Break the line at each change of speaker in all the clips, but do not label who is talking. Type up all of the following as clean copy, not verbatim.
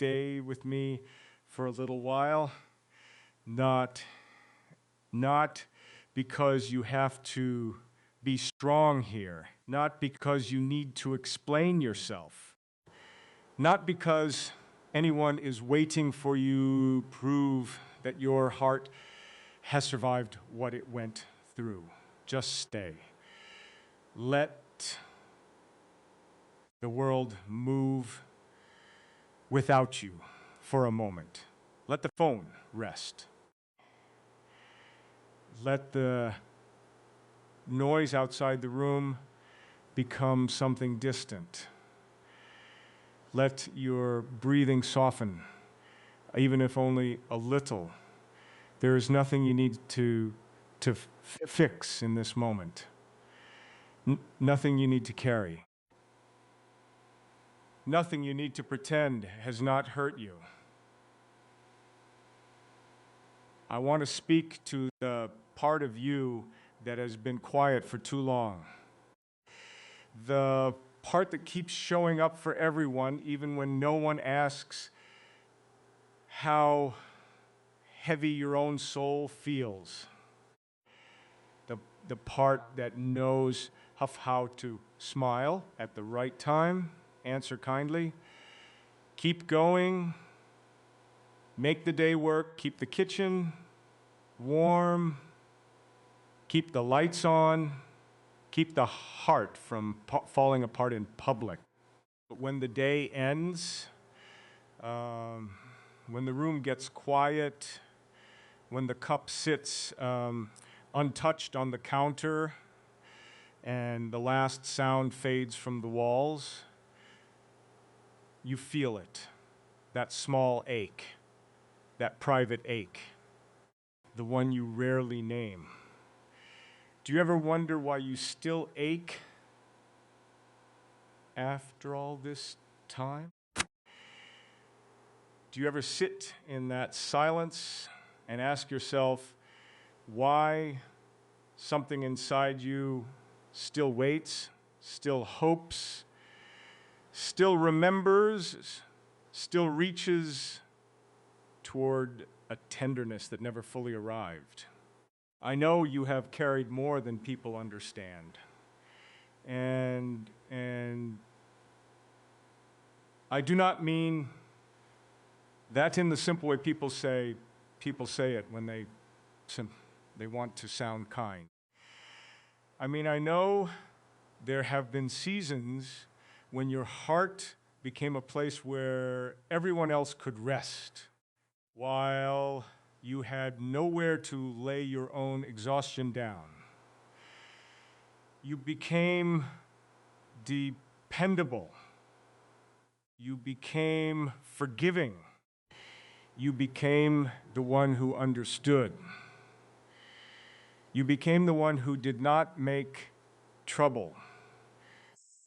stay with me for a little while. Not because you have to be strong here, not because you need to explain yourself, not because anyone is waiting for you to prove that your heart has survived what it went through. Just stay. Let the world move without you for a moment. Let the phone rest. Let the noise outside the room become something distant. Let your breathing soften, even if only a little. There is nothing you need to fix in this moment. Nothing you need to carry. Nothing you need to pretend has not hurt you. I want to speak to the part of you that has been quiet for too long. The part that keeps showing up for everyone, even when no one asks how heavy your own soul feels. The part that knows how to smile at the right time, answer kindly, keep going, make the day work, keep the kitchen warm, keep the lights on, keep the heart from falling apart in public. But when the day ends, when the room gets quiet, when the cup sits untouched on the counter, and the last sound fades from the walls, you feel it, that small ache, that private ache, the one you rarely name. Do you ever wonder why you still ache after all this time? Do you ever sit in that silence and ask yourself why something inside you still waits, still hopes, still remembers, still reaches toward a tenderness that never fully arrived? I know you have carried more than people understand. And I do not mean that in the simple way people say it when they want to sound kind. I mean, I know there have been seasons when your heart became a place where everyone else could rest, while you had nowhere to lay your own exhaustion down. You became dependable. You became forgiving. You became the one who understood. You became the one who did not make trouble,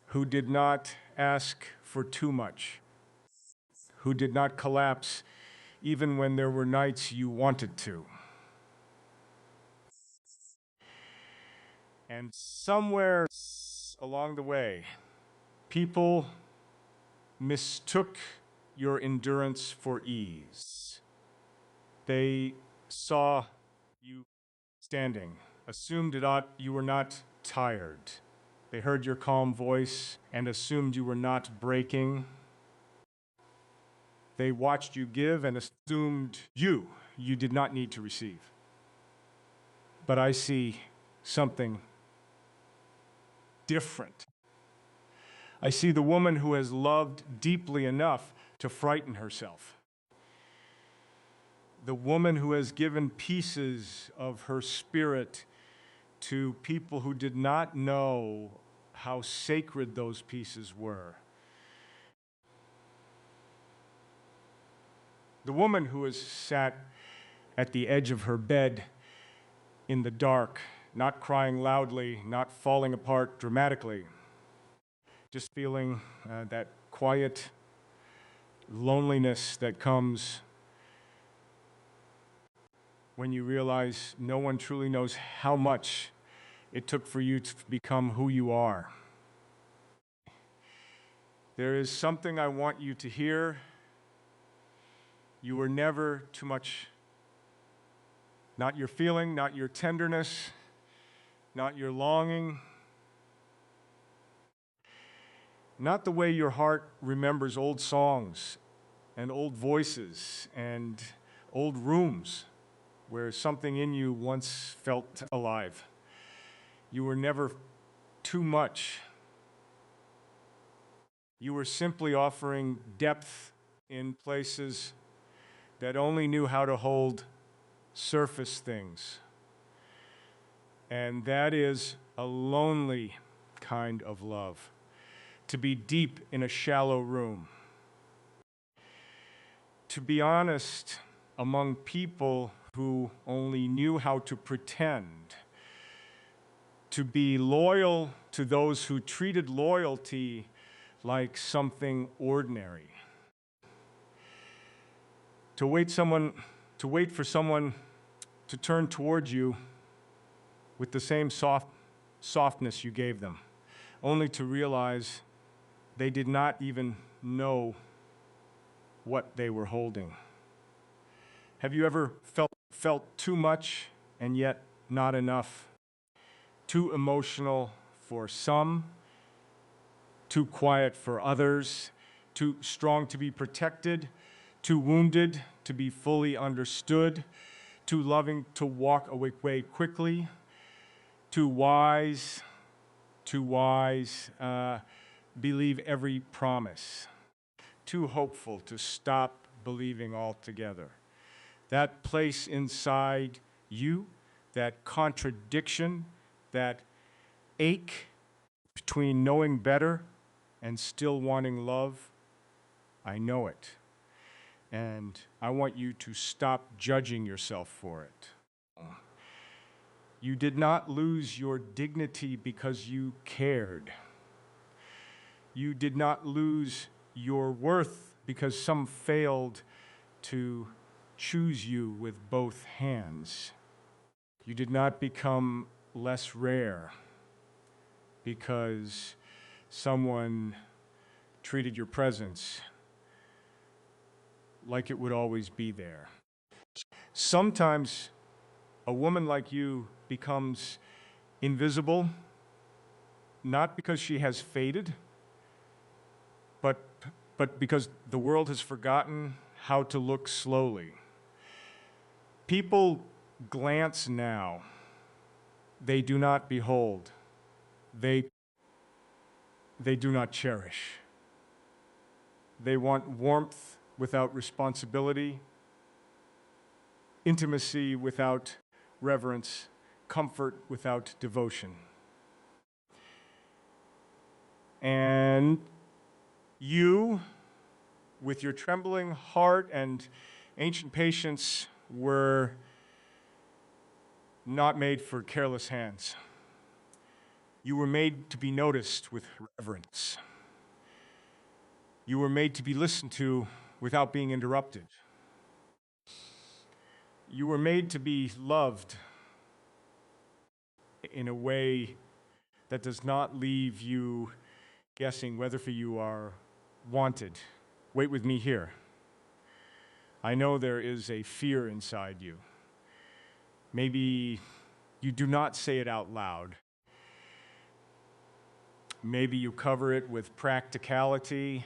who did not ask for too much, who did not collapse even when there were nights you wanted to. And somewhere along the way, people mistook your endurance for ease. They saw you standing, assumed you were not tired. They heard your calm voice and assumed you were not breaking. They watched you give and assumed you did not need to receive. But I see something different. I see the woman who has loved deeply enough to frighten herself. The woman who has given pieces of her spirit to people who did not know how sacred those pieces were. The woman who has sat at the edge of her bed in the dark, not crying loudly, not falling apart dramatically, just feeling that quiet loneliness that comes when you realize no one truly knows how much it took for you to become who you are. There is something I want you to hear You were never too much, not your feeling, not your tenderness, not your longing, not the way your heart remembers old songs and old voices and old rooms where something in you once felt alive. You were never too much. You were simply offering depth in places that only knew how to hold surface things. And that is a lonely kind of love, to be deep in a shallow room. To be honest, among people who only knew how to pretend, to be loyal to those who treated loyalty like something ordinary. To wait for someone to turn towards you with the same softness you gave them, only to realize they did not even know what they were holding. Have you ever felt too much and yet not enough? Too emotional for some, too quiet for others, too strong to be protected, too wounded to be fully understood, too loving to walk away quickly, too wise, believe every promise, too hopeful to stop believing altogether. That place inside you, that contradiction, that ache between knowing better and still wanting love, I know it. And I want you to stop judging yourself for it. You did not lose your dignity because you cared. You did not lose your worth because some failed to choose you with both hands. You did not become less rare because someone treated your presence like it would always be there. Sometimes a woman like you becomes invisible, not because she has faded, but because the world has forgotten how to look slowly. People glance now. They do not behold. They do not cherish. They want warmth without responsibility, intimacy without reverence, comfort without devotion. And you, with your trembling heart and ancient patience, were not made for careless hands. You were made to be noticed with reverence. You were made to be listened to without being interrupted. You were made to be loved in a way that does not leave you guessing whether for you are wanted. Wait with me here. I know there is a fear inside you. Maybe you do not say it out loud. Maybe you cover it with practicality.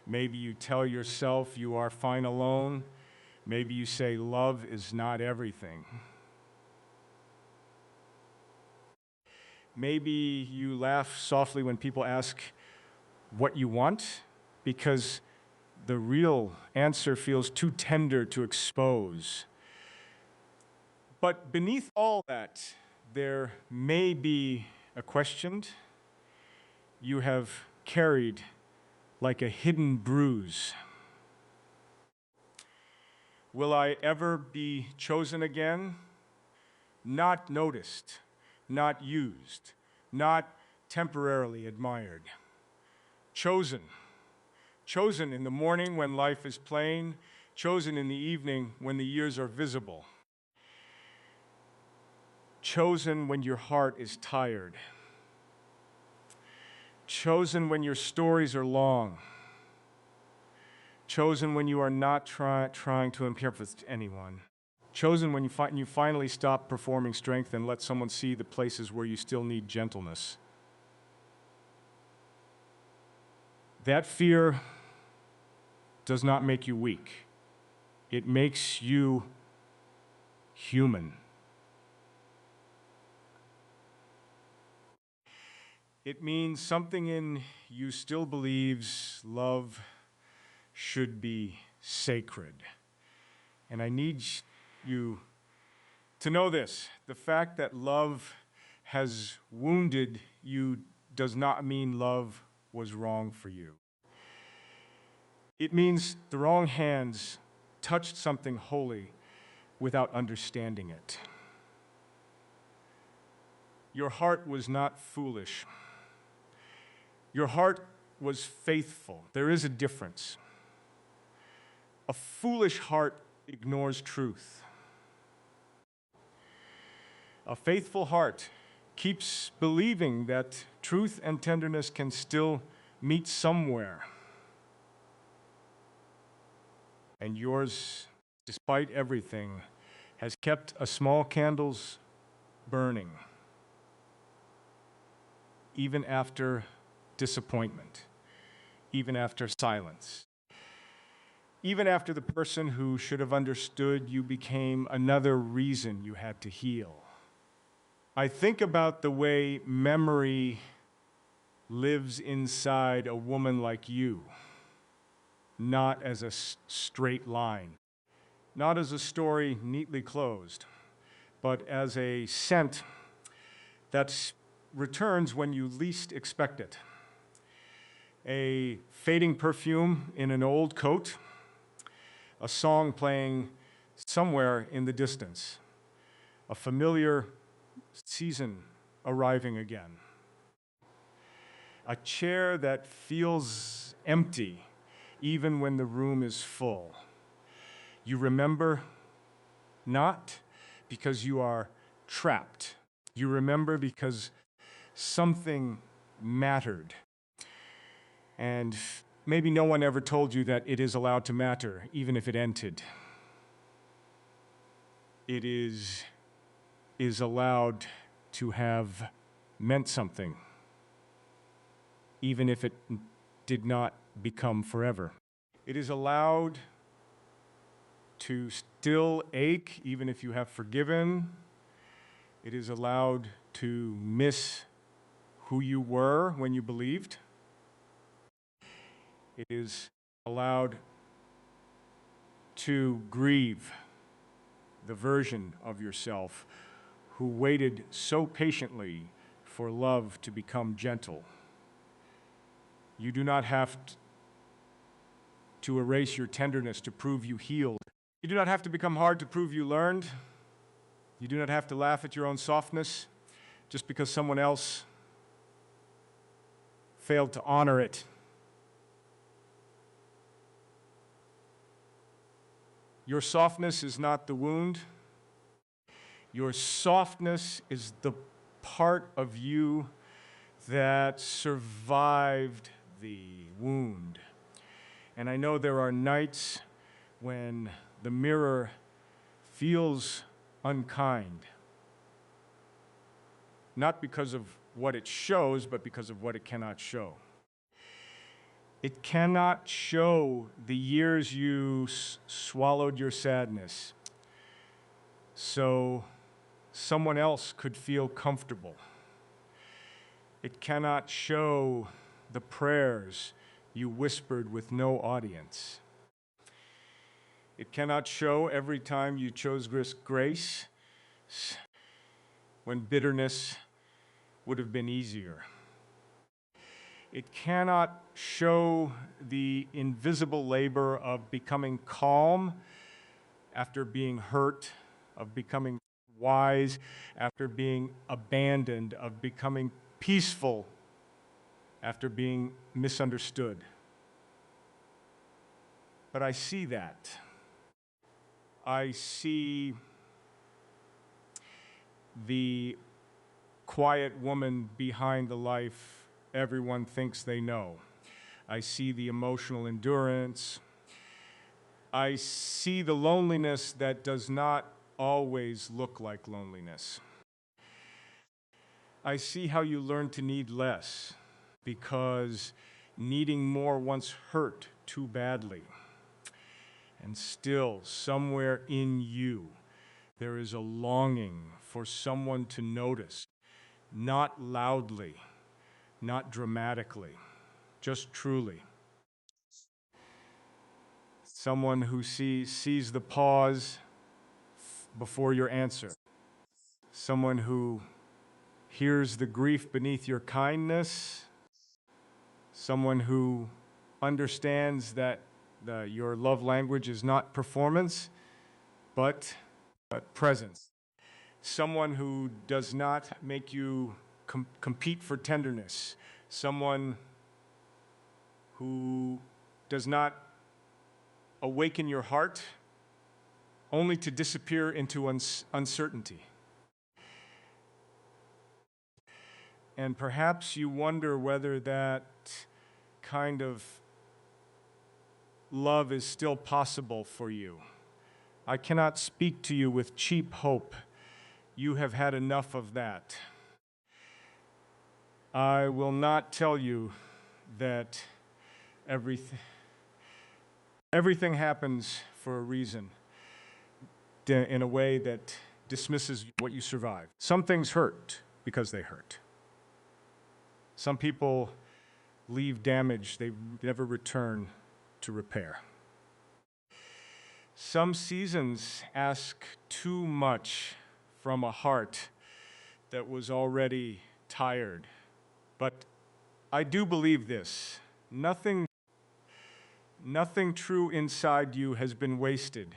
Maybe you tell yourself you are fine alone. Maybe you say love is not everything. Maybe you laugh softly when people ask what you want, because the real answer feels too tender to expose. But beneath all that, there may be a question you have carried like a hidden bruise. Will I ever be chosen again? Not noticed, not used, not temporarily admired. Chosen. Chosen in the morning when life is plain, chosen in the evening when the years are visible. Chosen when your heart is tired. Chosen when your stories are long. chosen when you are not trying to impress anyone, chosen when you finally stop performing strength and let someone see the places where you still need gentleness. That fear does not make you weak. It makes you human. It means something in you still believes love should be sacred. And I need you to know this. The fact that love has wounded you does not mean love was wrong for you. It means the wrong hands touched something holy without understanding it. Your heart was not foolish. Your heart was faithful. There is a difference. A foolish heart ignores truth. A faithful heart keeps believing that truth and tenderness can still meet somewhere. And yours, despite everything, has kept a small candles burning, even after disappointment, even after silence, even after the person who should have understood you became another reason you had to heal. I think about the way memory lives inside a woman like you, not as a straight line, not as a story neatly closed, but as a scent that returns when you least expect it. A fading perfume in an old coat, a song playing somewhere in the distance, a familiar season arriving again, a chair that feels empty even when the room is full. You remember not because you are trapped. You remember because something mattered. And maybe no one ever told you that it is allowed to matter, even if it ended. It is allowed to have meant something, even if it did not become forever. It is allowed to still ache, even if you have forgiven. It is allowed to miss who you were when you believed. It is allowed to grieve the version of yourself who waited so patiently for love to become gentle. You do not have to erase your tenderness to prove you healed. You do not have to become hard to prove you learned. You do not have to laugh at your own softness just because someone else failed to honor it. Your softness is not the wound. Your softness is the part of you that survived the wound. And I know there are nights when the mirror feels unkind, not because of what it shows, but because of what it cannot show. It cannot show the years you swallowed your sadness so someone else could feel comfortable. It cannot show the prayers you whispered with no audience. It cannot show every time you chose grace when bitterness would have been easier. It cannot show the invisible labor of becoming calm after being hurt, of becoming wise after being abandoned, of becoming peaceful after being misunderstood. But I see that. I see the quiet woman behind the life everyone thinks they know. I see the emotional endurance. I see the loneliness that does not always look like loneliness. I see how you learn to need less because needing more once hurt too badly. And still, somewhere in you, there is a longing for someone to notice, not loudly, not dramatically, just truly. Someone who sees the pause before your answer. Someone who hears the grief beneath your kindness. Someone who understands that your love language is not performance, but presence. Someone who does not make you compete for tenderness. Someone who does not awaken your heart only to disappear into uncertainty. And perhaps you wonder whether that kind of love is still possible for you. I cannot speak to you with cheap hope. You have had enough of that. I will not tell you that everything happens for a reason in a way that dismisses what you survived. Some things hurt because they hurt. Some people leave damage they never return to repair. Some seasons ask too much from a heart that was already tired. But I do believe this. Nothing true inside you has been wasted.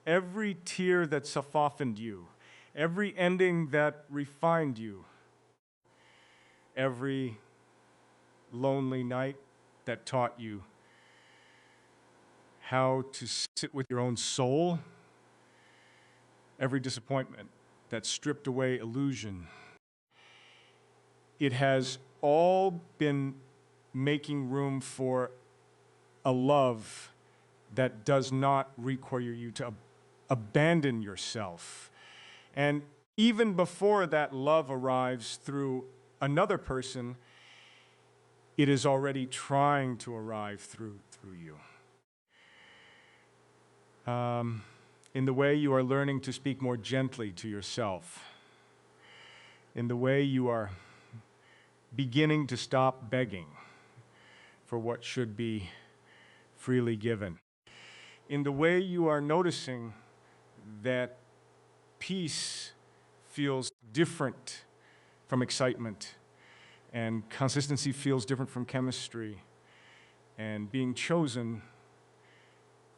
Every tear that softened you, every ending that refined you, every lonely night that taught you how to sit with your own soul, every disappointment that stripped away illusion. It has all been making room for a love that does not require you to abandon yourself. And even before that love arrives through another person, it is already trying to arrive through you. In the way you are learning to speak more gently to yourself, in the way you are beginning to stop begging for what should be freely given, in the way you are noticing that peace feels different from excitement, and consistency feels different from chemistry, and being chosen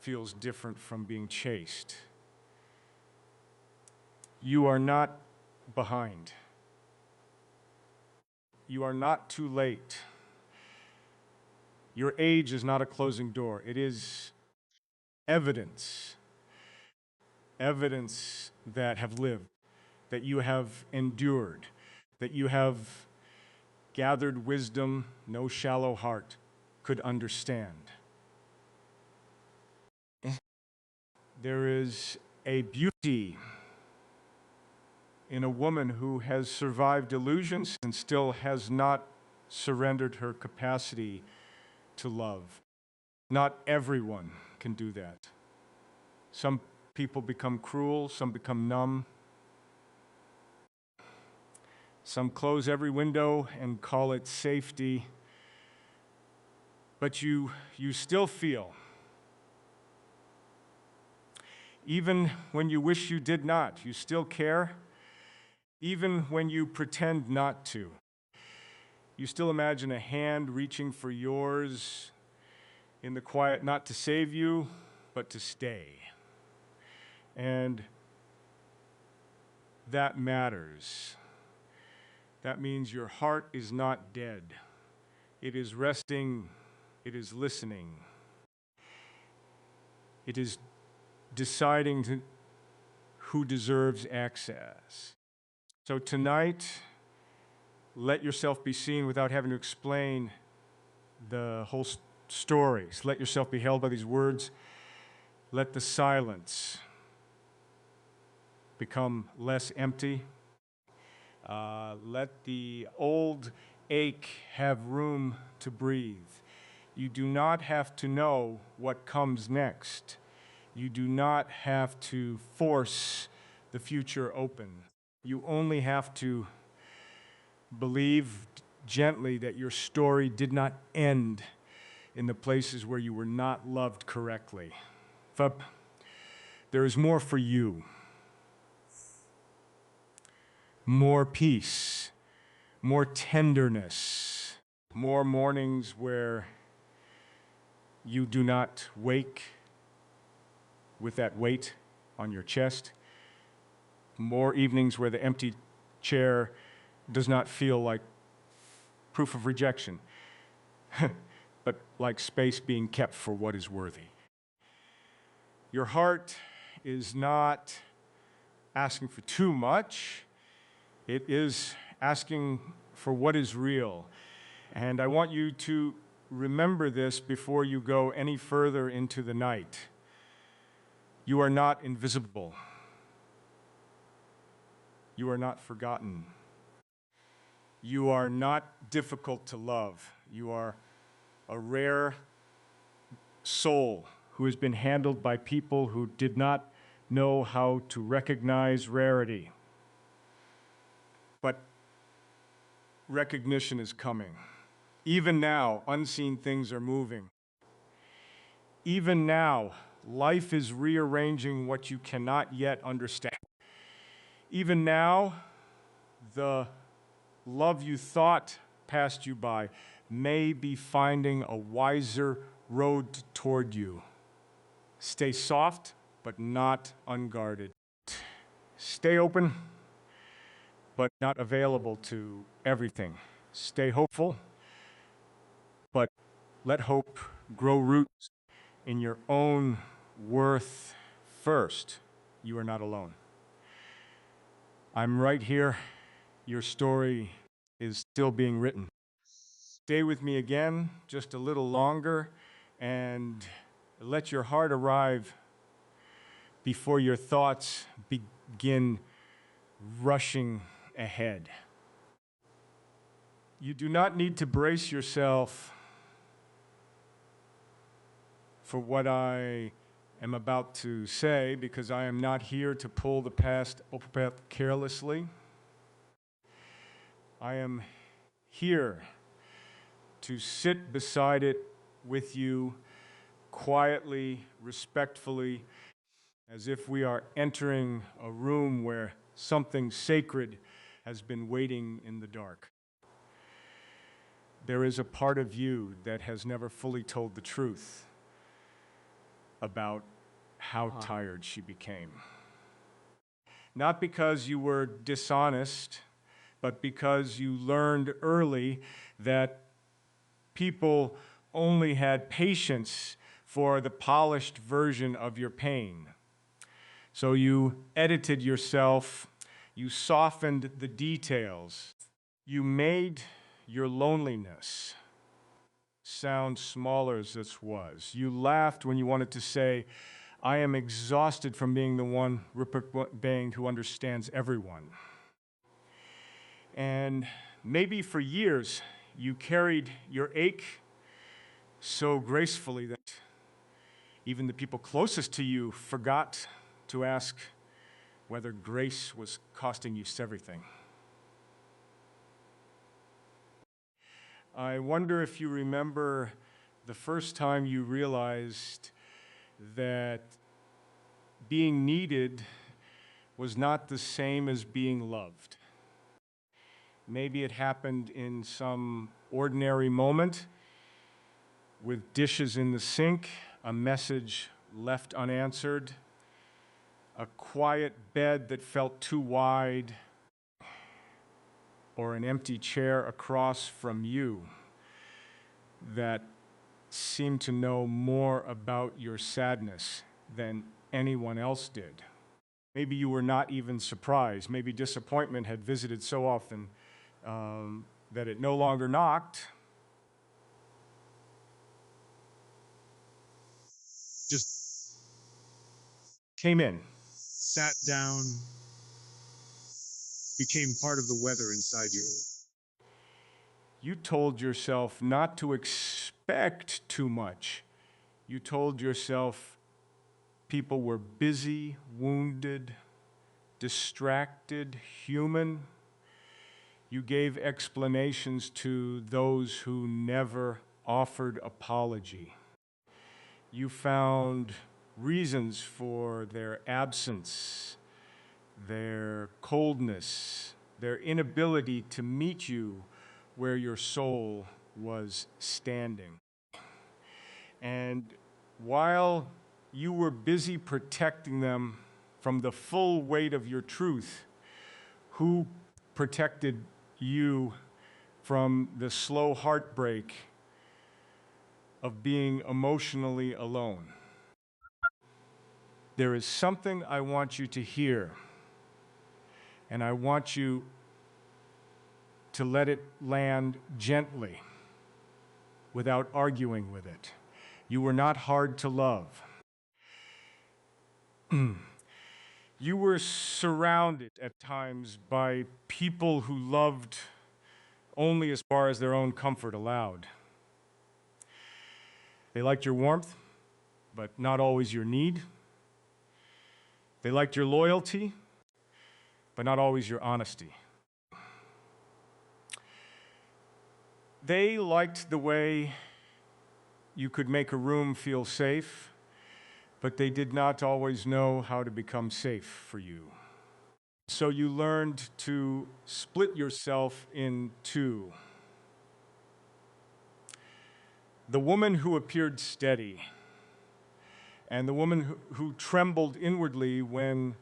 feels different from being chased. You are not behind. You are not too late. Your age is not a closing door. It is evidence that have lived, that you have endured, that you have gathered wisdom no shallow heart could understand. There is a beauty in a woman who has survived illusions and still has not surrendered her capacity to love. Not everyone can do that. Some people become cruel, some become numb. Some close every window and call it safety. But you still feel, even when you wish you did not, you still care. Even when you pretend not to, you still imagine a hand reaching for yours in the quiet, not to save you, but to stay. And that matters. That means your heart is not dead. It is resting, it is listening. It is deciding who deserves access. So tonight, let yourself be seen without having to explain the whole story. Let yourself be held by these words. Let the silence become less empty. Let the old ache have room to breathe. You do not have to know what comes next. You do not have to force the future open. You only have to believe gently that your story did not end in the places where you were not loved correctly. But there is more for you. More peace, more tenderness, more mornings where you do not wake with that weight on your chest, more evenings where the empty chair does not feel like proof of rejection, but like space being kept for what is worthy. Your heart is not asking for too much. It is asking for what is real. And I want you to remember this before you go any further into the night. You are not invisible. You are not forgotten. You are not difficult to love. You are a rare soul who has been handled by people who did not know how to recognize rarity. But recognition is coming. Even now, unseen things are moving. Even now, life is rearranging what you cannot yet understand. Even now, the love you thought passed you by may be finding a wiser road toward you. Stay soft, but not unguarded. Stay open, but not available to everything. Stay hopeful, but let hope grow roots in your own worth first. You are not alone. I'm right here. Your story is still being written. Stay with me again just a little longer and let your heart arrive before your thoughts begin rushing ahead. You do not need to brace yourself for what I am about to say, because I am not here to pull the past up carelessly. I am here to sit beside it with you quietly, respectfully, as if we are entering a room where something sacred has been waiting in the dark. There is a part of you that has never fully told the truth about how tired she became. Not because you were dishonest, but because you learned early that people only had patience for the polished version of your pain. So you edited yourself, you softened the details, you made your loneliness sound smaller as this was. You laughed when you wanted to say, I am exhausted from being the one banged who understands everyone. And maybe for years, you carried your ache so gracefully that even the people closest to you forgot to ask whether grace was costing you everything. I wonder if you remember the first time you realized that being needed was not the same as being loved. Maybe it happened in some ordinary moment with dishes in the sink, a message left unanswered, a quiet bed that felt too wide, or an empty chair across from you that seemed to know more about your sadness than anyone else did. Maybe you were not even surprised. Maybe disappointment had visited so often that it no longer knocked. Just came in.
sat down, became part of the weather inside you.
You told yourself not to expect too much. You told yourself people were busy, wounded, distracted, human. You gave explanations to those who never offered apology. You found reasons for their absence, their coldness, their inability to meet you where your soul was standing. And while you were busy protecting them from the full weight of your truth, who protected you from the slow heartbreak of being emotionally alone? There is something I want you to hear, and I want you to let it land gently without arguing with it. You were not hard to love. You were surrounded at times by people who loved only as far as their own comfort allowed. They liked your warmth, but not always your need. They liked your loyalty, but not always your honesty. They liked the way you could make a room feel safe, but they did not always know how to become safe for you. So you learned to split yourself in two. The woman who appeared steady, and the woman who trembled inwardly when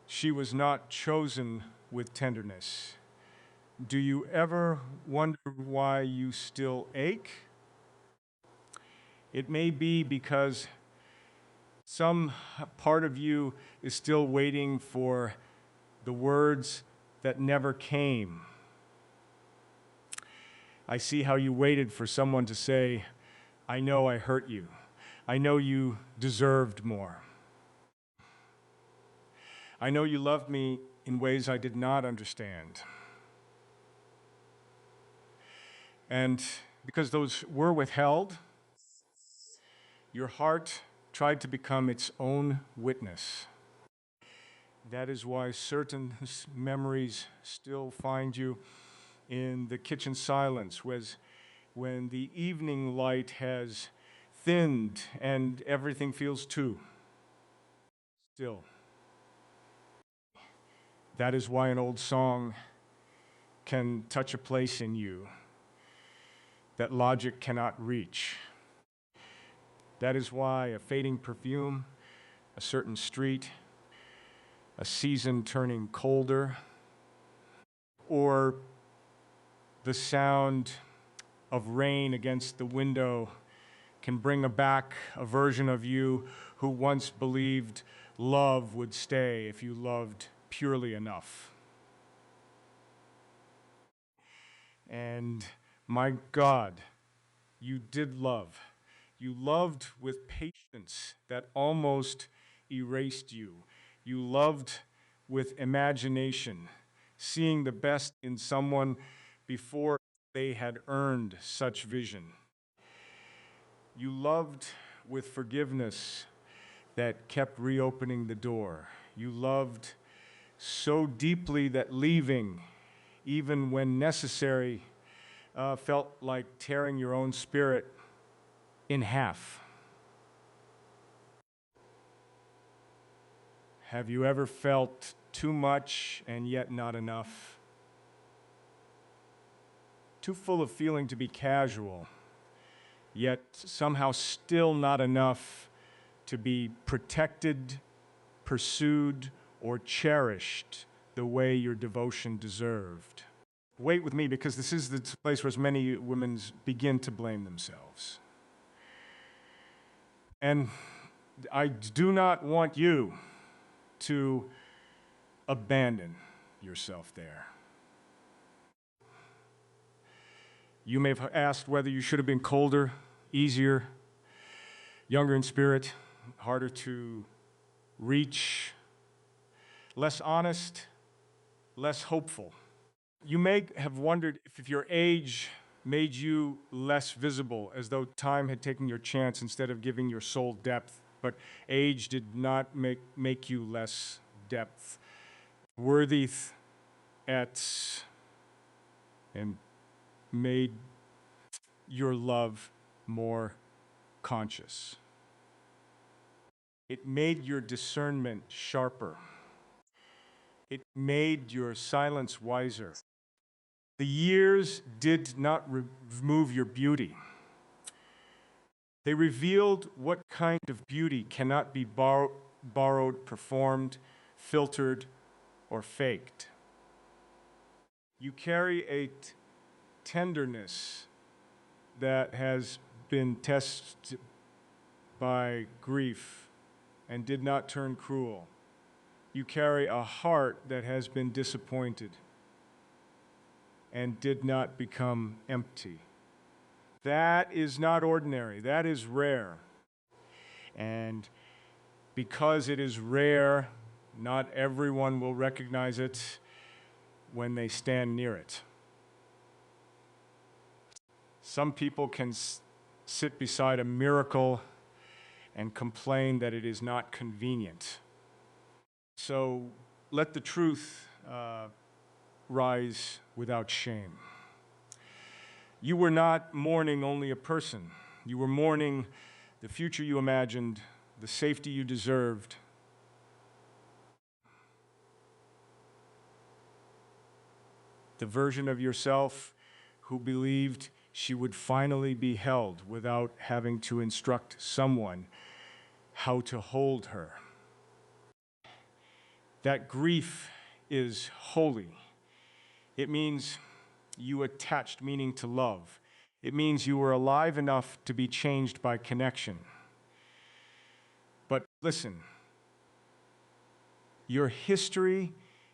she was not chosen with tenderness. Do you ever wonder why you still ache? It may be because some part of you is still waiting for the words that never came. I see how you waited for someone to say, I know I hurt you. I know you deserved more. I know you loved me in ways I did not understand. And because those were withheld, your heart tried to become its own witness. That is why certain memories still find you in the kitchen silence, when the evening light has thinned and everything feels too still. That is why an old song can touch a place in you that logic cannot reach. That is why a fading perfume, a certain street, a season turning colder, or the sound of rain against the window can bring back a version of you who once believed love would stay if you loved purely enough. And my God, you did love. You loved with patience that almost erased you. You loved with imagination, seeing the best in someone before they had earned such vision. You loved with forgiveness that kept reopening the door. You loved so deeply that leaving, even when necessary, felt like tearing your own spirit in half. Have you ever felt too much and yet not enough? Too full of feeling to be casual, yet somehow still not enough to be protected, pursued, or cherished the way your devotion deserved? Wait with me, because this is the place where many women begin to blame themselves. And I do not want you to abandon yourself there. You may have asked whether you should have been colder, easier, younger in spirit, harder to reach, less honest, less hopeful. You may have wondered if your age made you less visible, as though time had taken your chance instead of giving your soul depth. But age did not make you less depth. Worthy at and made your love more conscious. It made your discernment sharper. It made your silence wiser. The years did not remove your beauty. They revealed what kind of beauty cannot be borrowed, performed, filtered, or faked. You carry a tenderness that has been tested by grief and did not turn cruel. You carry a heart that has been disappointed and did not become empty. That is not ordinary. That is rare. And because it is rare, not everyone will recognize it when they stand near it. Some people can sit beside a miracle and complain that it is not convenient. So let the truth rise without shame. You were not mourning only a person. You were mourning the future you imagined, the safety you deserved. The version of yourself who believed she would finally be held without having to instruct someone how to hold her. That grief is holy. It means you attached meaning to love. It means you were alive enough to be changed by connection. But listen, your history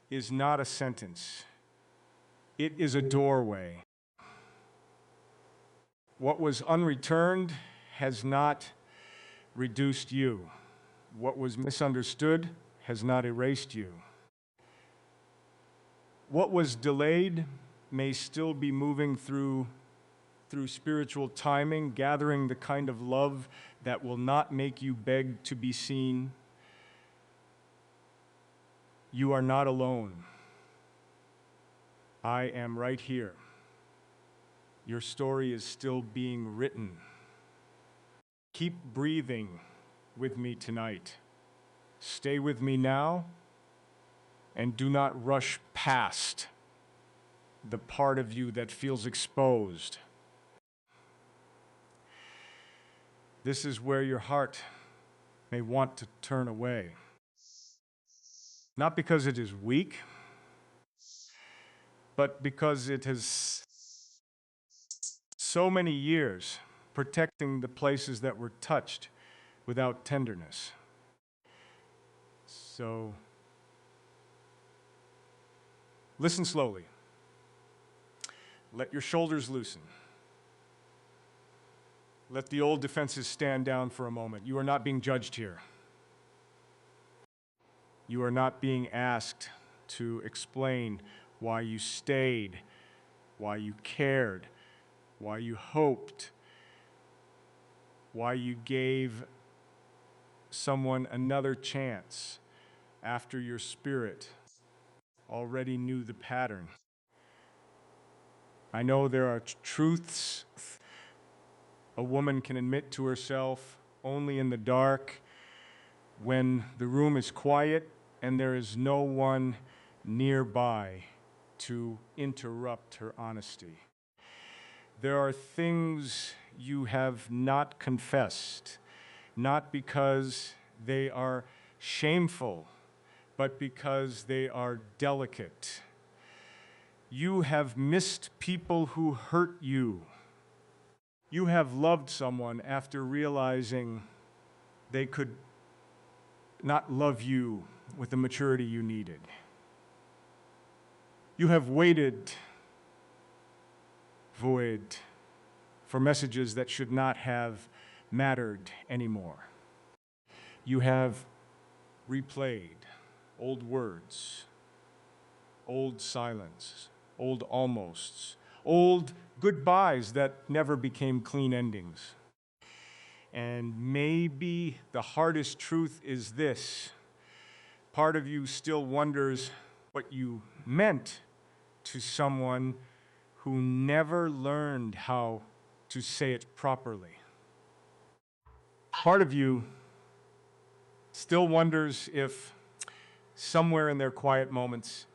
is not a sentence. It is a doorway. What was unreturned has not reduced you. What was misunderstood has not erased you. What was delayed may still be moving through spiritual timing, gathering the kind of love that will not make you beg to be seen. You are not alone. I am right here. Your story is still being written. Keep breathing with me tonight. Stay with me now, and do not rush past the part of you that feels exposed. This is where your heart may want to turn away. Not because it is weak, but because it has so many years protecting the places that were touched without tenderness. So, listen slowly. Let your shoulders loosen. Let the old defenses stand down for a moment. You are not being judged here. You are not being asked to explain why you stayed, why you cared, why you hoped, why you gave someone another chance after your spirit already knew the pattern. I know there are truths a woman can admit to herself only in the dark, when the room is quiet and there is no one nearby to interrupt her honesty. There are things you have not confessed, not because they are shameful, but because they are delicate. You have missed people who hurt you. You have loved someone after realizing they could not love you with the maturity you needed. You have waited, void, for messages that should not have mattered anymore. You have replayed, old words, old silence, old almosts, old goodbyes that never became clean endings. And maybe the hardest truth is this. Part of you still wonders what you meant to someone who never learned how to say it properly. Part of you still wonders if somewhere in their quiet moments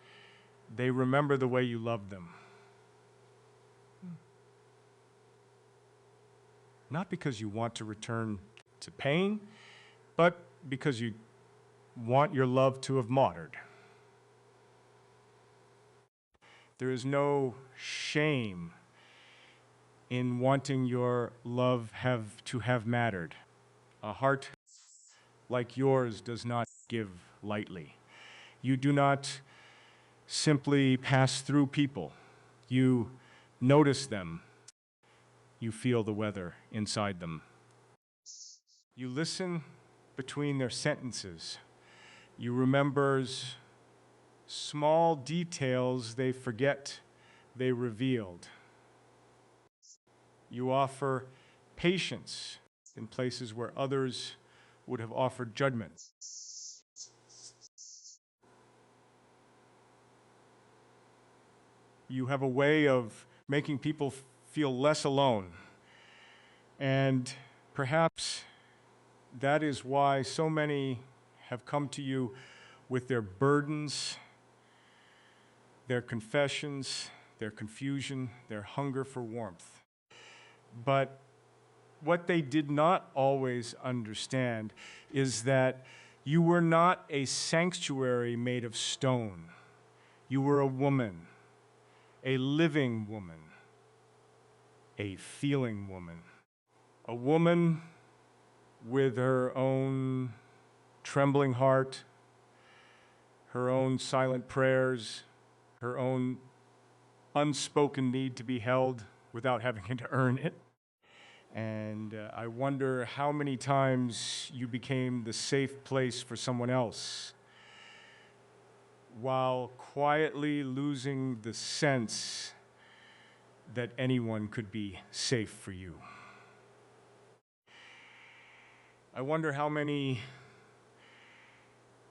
they remember the way you loved them. Not because you want to return to pain, but because you want your love to have mattered. There is no shame in wanting your love to have mattered. A heart like yours does not give lightly. You do not simply pass through people. You notice them. You feel the weather inside them. You listen between their sentences. You remember small details they forget they revealed. You offer patience in places where others would have offered judgment. You have a way of making people feel less alone. And perhaps that is why so many have come to you with their burdens, their confessions, their confusion, their hunger for warmth. But what they did not always understand is that you were not a sanctuary made of stone. You were a woman, a living woman, a feeling woman, a woman with her own trembling heart, her own silent prayers, her own unspoken need to be held without having to earn it. And I wonder how many times you became the safe place for someone else while quietly losing the sense that anyone could be safe for you. I wonder how many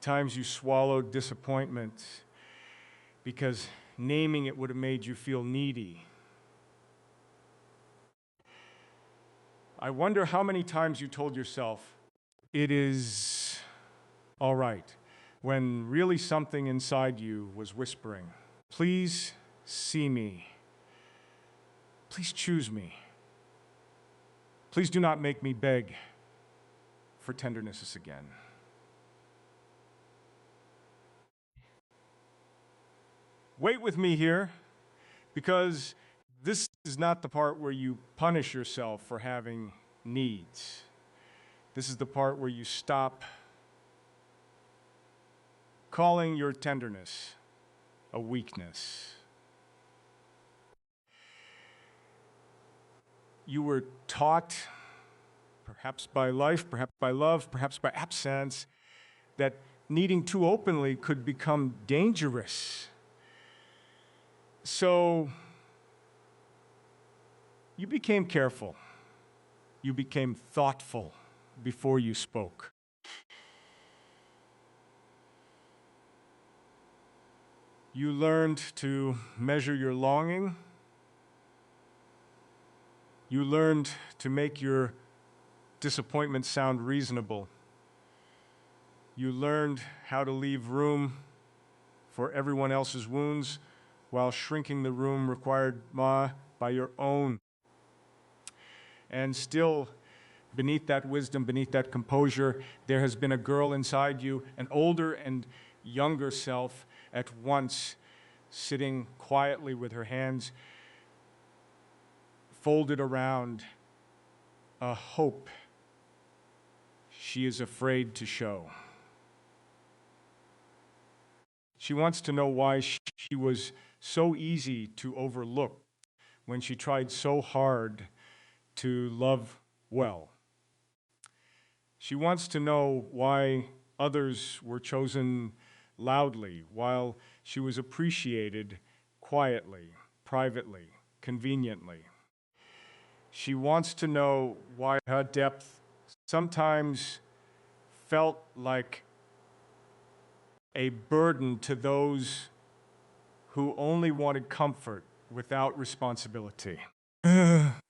times you swallowed disappointment because naming it would have made you feel needy. I wonder how many times you told yourself, it is all right, when really something inside you was whispering, please see me. Please choose me. Please do not make me beg for tenderness again. Wait with me here, because this is not the part where you punish yourself for having needs. This is the part where you stop calling your tenderness a weakness. You were taught, perhaps by life, perhaps by love, perhaps by absence, that needing too openly could become dangerous. So you became careful. You became thoughtful before you spoke. You learned to measure your longing. You learned to make your disappointment sound reasonable. You learned how to leave room for everyone else's wounds while shrinking the room required by your own. And still, beneath that wisdom, beneath that composure, there has been a girl inside you, an older and younger self at once, sitting quietly with her hands folded around a hope she is afraid to show. She wants to know why she was so easy to overlook when she tried so hard to love well. She wants to know why Others were chosen loudly, while she was appreciated quietly, privately, conveniently. She wants to know why her depth sometimes felt like a burden to those who only wanted comfort without responsibility. Have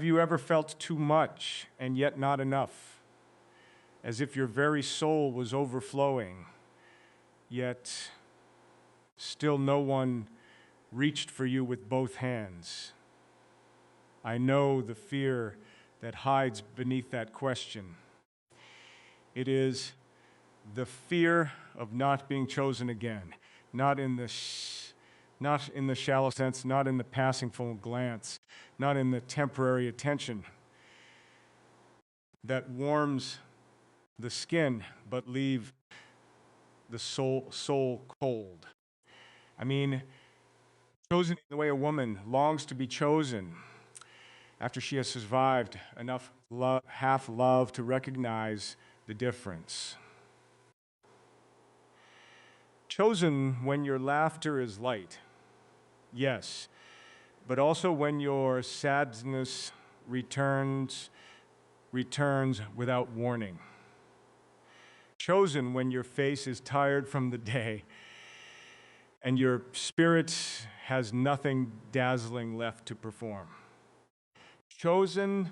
you ever felt too much and yet not enough? As if your very soul was overflowing, yet still no one reached for you with both hands. I know the fear that hides beneath that question. It is the fear of not being chosen again, not in the shallow sense, not in the passing full glance, not in the temporary attention that warms the skin but leave the soul cold. I mean, chosen in the way a woman longs to be chosen after she has survived enough half love to recognize the difference. Chosen when your laughter is light, yes, but also when your sadness returns without warning. Chosen when your face is tired from the day and your spirit has nothing dazzling left to perform. Chosen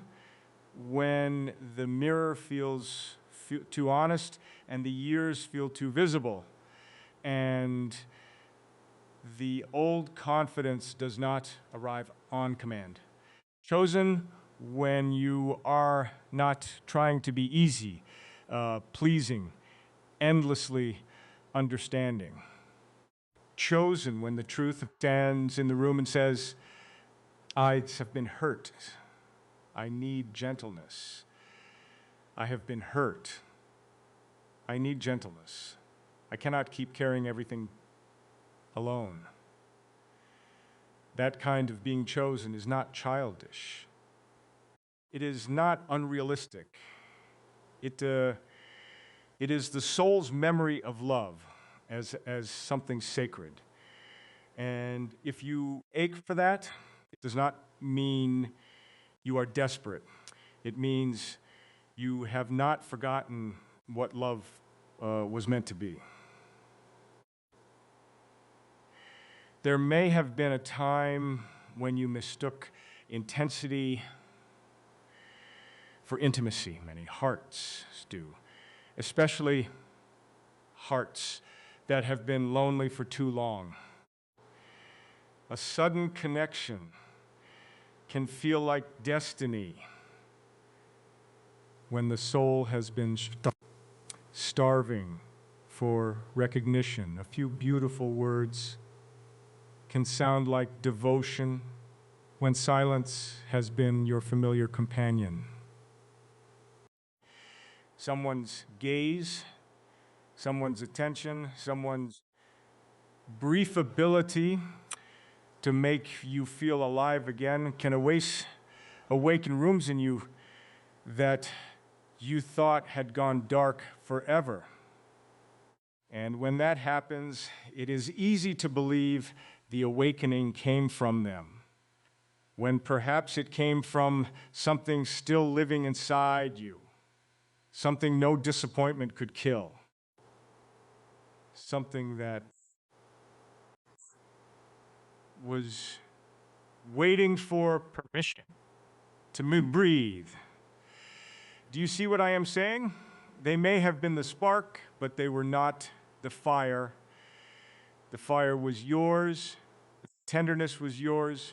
when the mirror feels too honest and the years feel too visible and the old confidence does not arrive on command. Chosen when you are not trying to be easy, pleasing, endlessly understanding. Chosen when the truth stands in the room and says, I have been hurt. I need gentleness. I have been hurt. I need gentleness. I cannot keep carrying everything alone. That kind of being chosen is not childish. It is not unrealistic. It is the soul's memory of love as something sacred. And if you ache for that, it does not mean you are desperate. It means you have not forgotten what love was meant to be. There may have been a time when you mistook intensity for intimacy. Many hearts do, especially hearts that have been lonely for too long. A sudden connection can feel like destiny when the soul has been starving for recognition. A few beautiful words can sound like devotion when silence has been your familiar companion. Someone's gaze, someone's attention, someone's brief ability to make you feel alive again can awaken rooms in you that you thought had gone dark forever. And when that happens, it is easy to believe the awakening came from them, when perhaps it came from something still living inside you, something no disappointment could kill, something that was waiting for permission to breathe. Do you see what I am saying? They may have been the spark, but they were not the fire. The fire was yours. The tenderness was yours.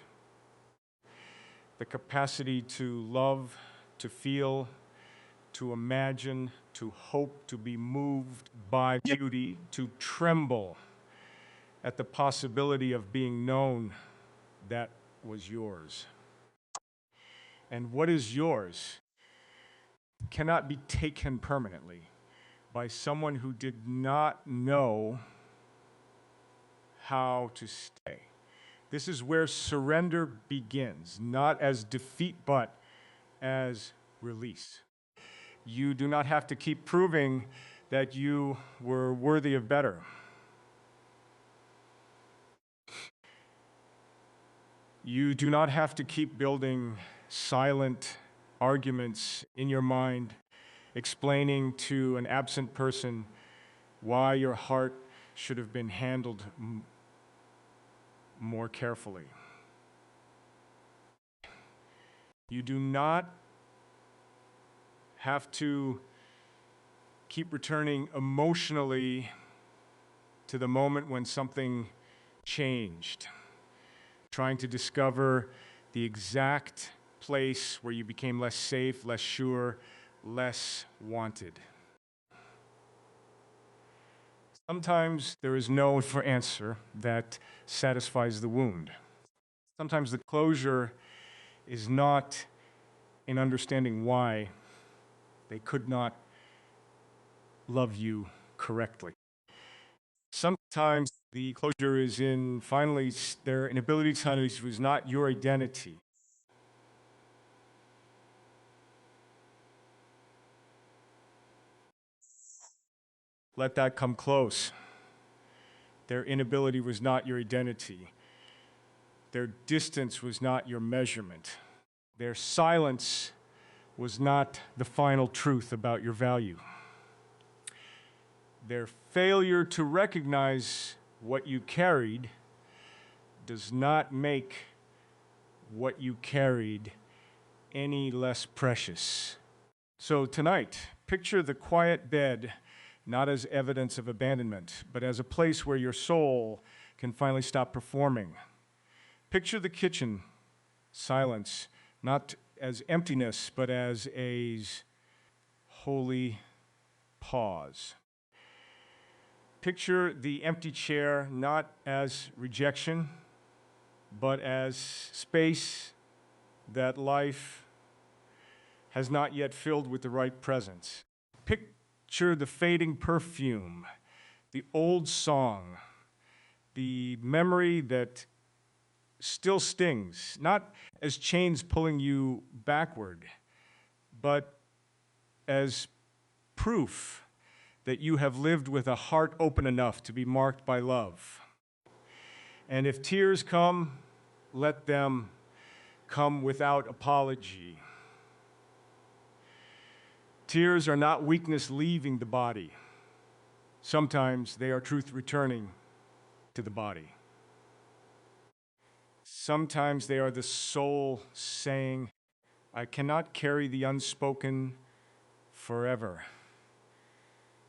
The capacity to love, to feel, to imagine, to hope, to be moved by beauty, to tremble at the possibility of being known, that was yours. And what is yours cannot be taken permanently by someone who did not know how to stay. This is where surrender begins, not as defeat, but as release. You do not have to keep proving that you were worthy of better. You do not have to keep building silent arguments in your mind, explaining to an absent person why your heart should have been handled more carefully. You do not have to keep returning emotionally to the moment when something changed, trying to discover the exact place where you became less safe, less sure, less wanted. Sometimes there is no answer that satisfies the wound. Sometimes the closure is not in understanding why they could not love you correctly. Sometimes the closure is in finally their inability to understand it was not your identity. Let that come close. Their inability was not your identity. Their distance was not your measurement. Their silence was not the final truth about your value. Their failure to recognize what you carried does not make what you carried any less precious. So tonight, picture the quiet bed not as evidence of abandonment, but as a place where your soul can finally stop performing. Picture the kitchen, silence, not as emptiness, but as a holy pause. Picture the empty chair not as rejection, but as space that life has not yet filled with the right presence. Picture the fading perfume, the old song, the memory that still stings, not as chains pulling you backward, but as proof that you have lived with a heart open enough to be marked by love. And if tears come, let them come without apology. Tears are not weakness leaving the body. Sometimes they are truth returning to the body. Sometimes they are the soul saying, I cannot carry the unspoken forever.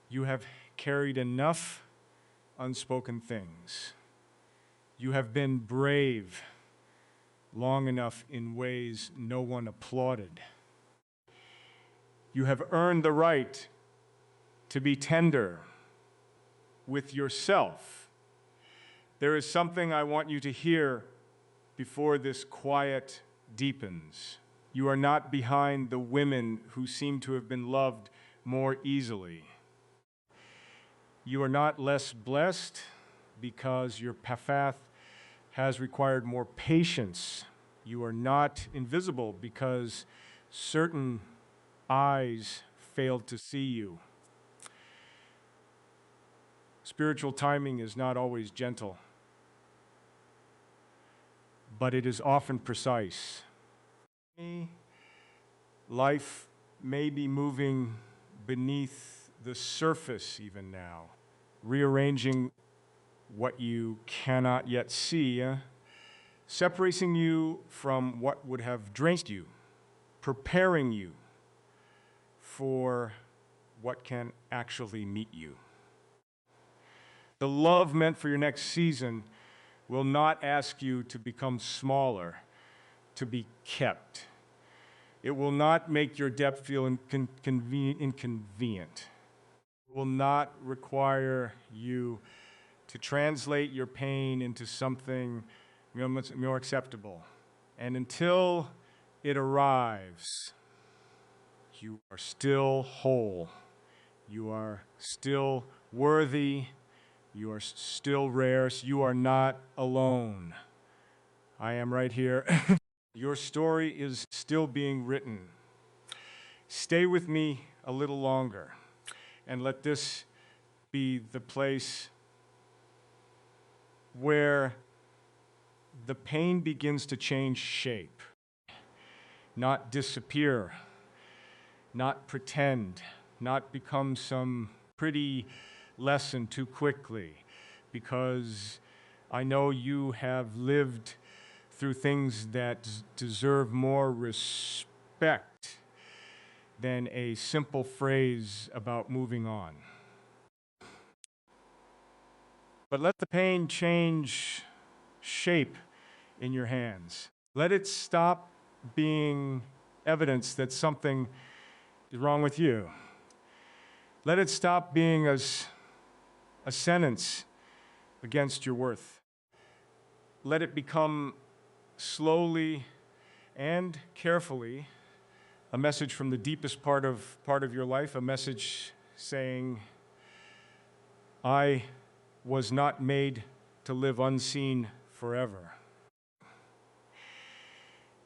You have carried enough unspoken things. You have been brave long enough in ways no one applauded. You have earned the right to be tender with yourself. There is something I want you to hear before this quiet deepens. You are not behind the women who seem to have been loved more easily. You are not less blessed because your path has required more patience. You are not invisible because certain eyes failed to see you. Spiritual timing is not always gentle, but it is often precise. Life may be moving beneath the surface even now, rearranging what you cannot yet see, separating you from what would have drained you, preparing you for what can actually meet you. The love meant for your next season will not ask you to become smaller, to be kept. It will not make your depth feel inconvenient. It will not require you to translate your pain into something more acceptable. And until it arrives, you are still whole. You are still worthy. You are still rare. So you are not alone. I am right here. Your story is still being written. Stay with me a little longer. And let this be the place where the pain begins to change shape, not disappear, not pretend, not become some pretty lesson too quickly, because I know you have lived through things that deserve more respect than a simple phrase about moving on. But let the pain change shape in your hands. Let it stop being evidence that something is wrong with you. Let it stop being a sentence against your worth. Let it become slowly and carefully a message from the deepest part of your life, a message saying, I was not made to live unseen forever.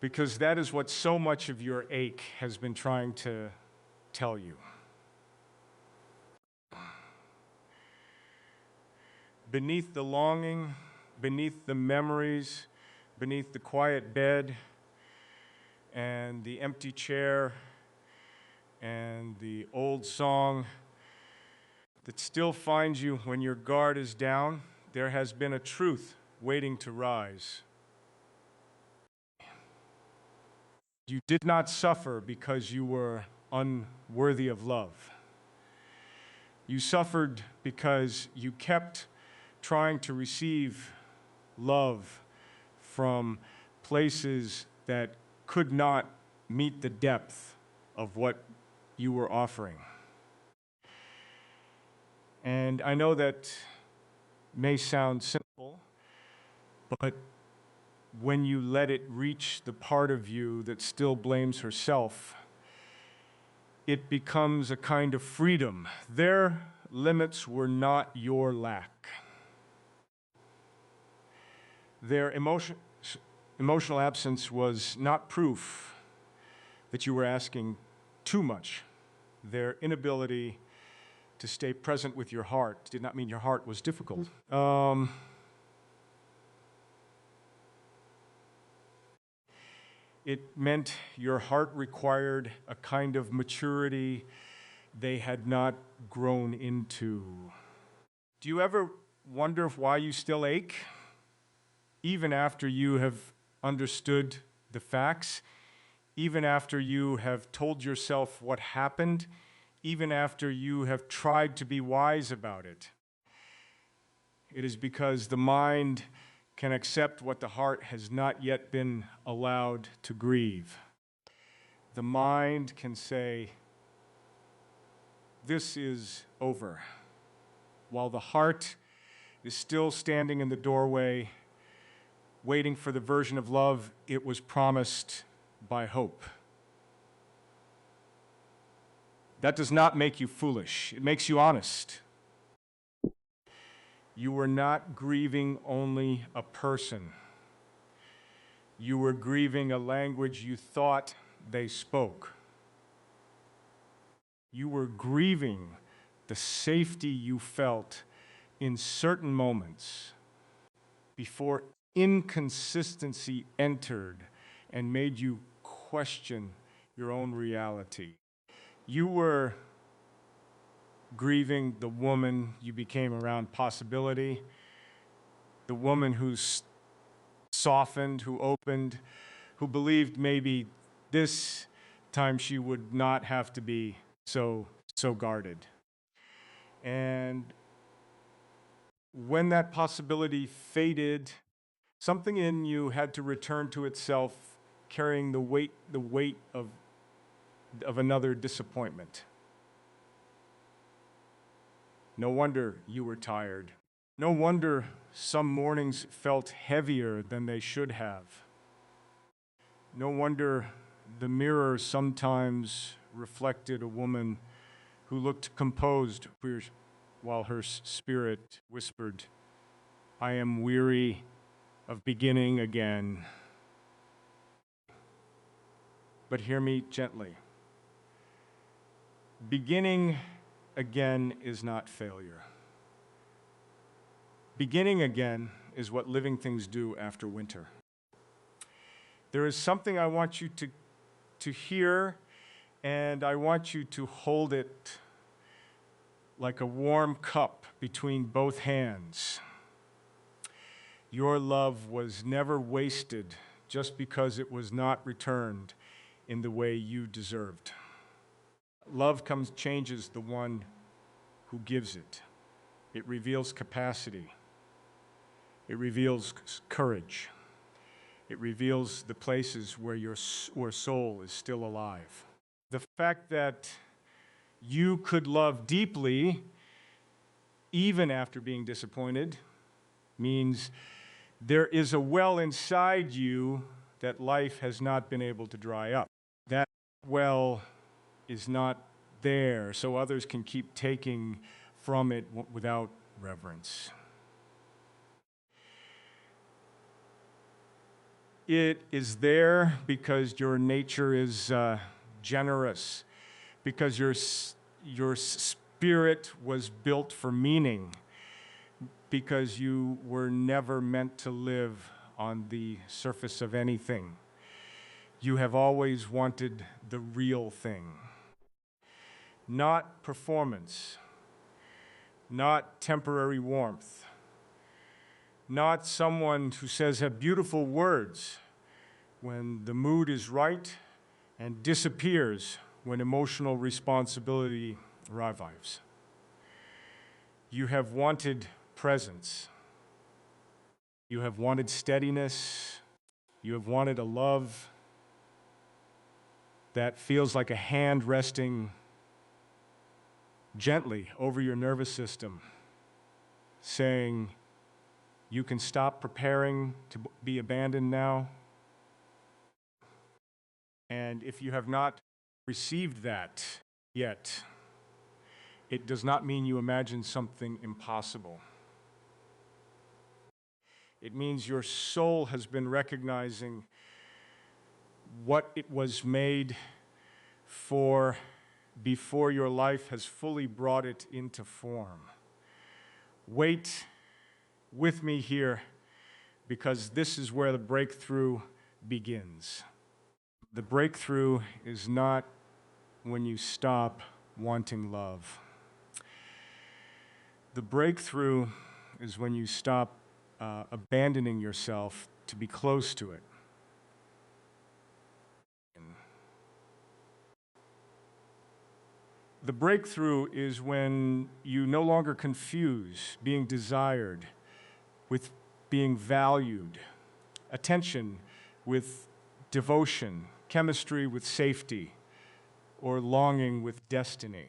Because that is what so much of your ache has been trying to tell you. Beneath the longing, beneath the memories, beneath the quiet bed and the empty chair and the old song that still finds you when your guard is down, there has been a truth waiting to rise. You did not suffer because you were unworthy of love. You suffered because you kept trying to receive love from places that could not meet the depth of what you were offering. And I know that may sound simple, but when you let it reach the part of you that still blames herself, it becomes a kind of freedom. Their limits were not your lack. Their emotional absence was not proof that you were asking too much. Their inability to stay present with your heart did not mean your heart was difficult. It meant your heart required a kind of maturity they had not grown into. Do you ever wonder why you still ache? Even after you have understood the facts, even after you have told yourself what happened, even after you have tried to be wise about it. It is because the mind can accept what the heart has not yet been allowed to grieve. The mind can say, this is over, while the heart is still standing in the doorway, waiting for the version of love it was promised by hope. That does not make you foolish. It makes you honest. You were not grieving only a person. You were grieving a language you thought they spoke. You were grieving the safety you felt in certain moments before inconsistency entered and made you question your own reality. You were grieving the woman you became around possibility, the woman who's softened, who opened, who believed maybe this time she would not have to be so guarded. And when that possibility faded, something in you had to return to itself, carrying the weight of another disappointment. No wonder you were tired. No wonder some mornings felt heavier than they should have. No wonder the mirror sometimes reflected a woman who looked composed while her spirit whispered, I am weary of beginning again. But hear me gently. Beginning again is not failure. Beginning again is what living things do after winter. There is something I want you to hear, and I want you to hold it like a warm cup between both hands. Your love was never wasted just because it was not returned in the way you deserved. Love changes the one who gives it. It reveals capacity. It reveals courage. It reveals the places where soul is still alive. The fact that you could love deeply even after being disappointed means there is a well inside you that life has not been able to dry up. That well is not there, so others can keep taking from it without reverence. It is there because your nature is generous, because your spirit was built for meaning, because you were never meant to live on the surface of anything. You have always wanted the real thing. Not performance, not temporary warmth, not someone who says beautiful words when the mood is right and disappears when emotional responsibility revives. You have wanted presence. You have wanted steadiness. You have wanted a love that feels like a hand resting gently over your nervous system, saying, you can stop preparing to be abandoned now. And if you have not received that yet, it does not mean you imagine something impossible. It means your soul has been recognizing what it was made for before your life has fully brought it into form. Wait with me here, because this is where the breakthrough begins. The breakthrough is not when you stop wanting love. The breakthrough is when you stop abandoning yourself to be close to it. The breakthrough is when you no longer confuse being desired with being valued, attention with devotion, chemistry with safety, or longing with destiny.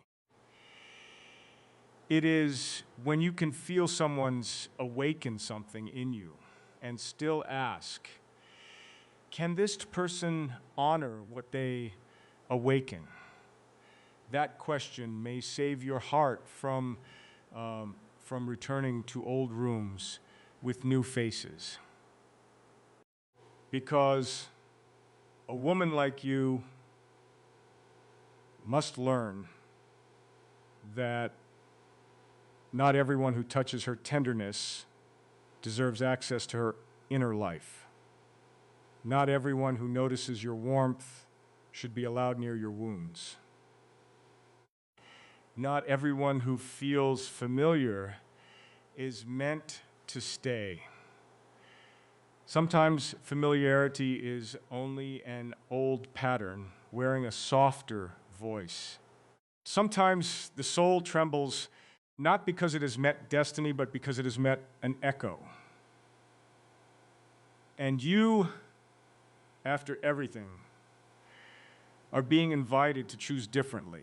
It is when you can feel someone's awaken something in you and still ask, can this person honor what they awaken? That question may save your heart from returning to old rooms with new faces. Because a woman like you must learn that not everyone who touches her tenderness deserves access to her inner life. Not everyone who notices your warmth should be allowed near your wounds. Not everyone who feels familiar is meant to stay. Sometimes familiarity is only an old pattern wearing a softer voice. Sometimes the soul trembles not because it has met destiny, but because it has met an echo. And you, after everything, are being invited to choose differently.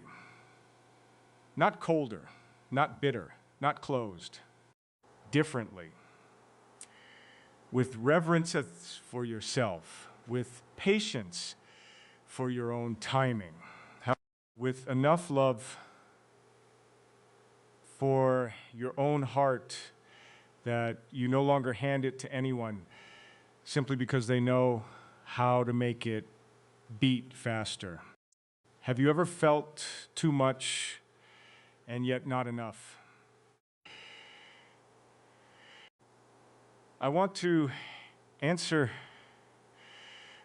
Not colder, not bitter, not closed. Differently. With reverence for yourself, with patience for your own timing, with enough love for your own heart that you no longer hand it to anyone simply because they know how to make it beat faster. Have you ever felt too much and yet not enough? I want to answer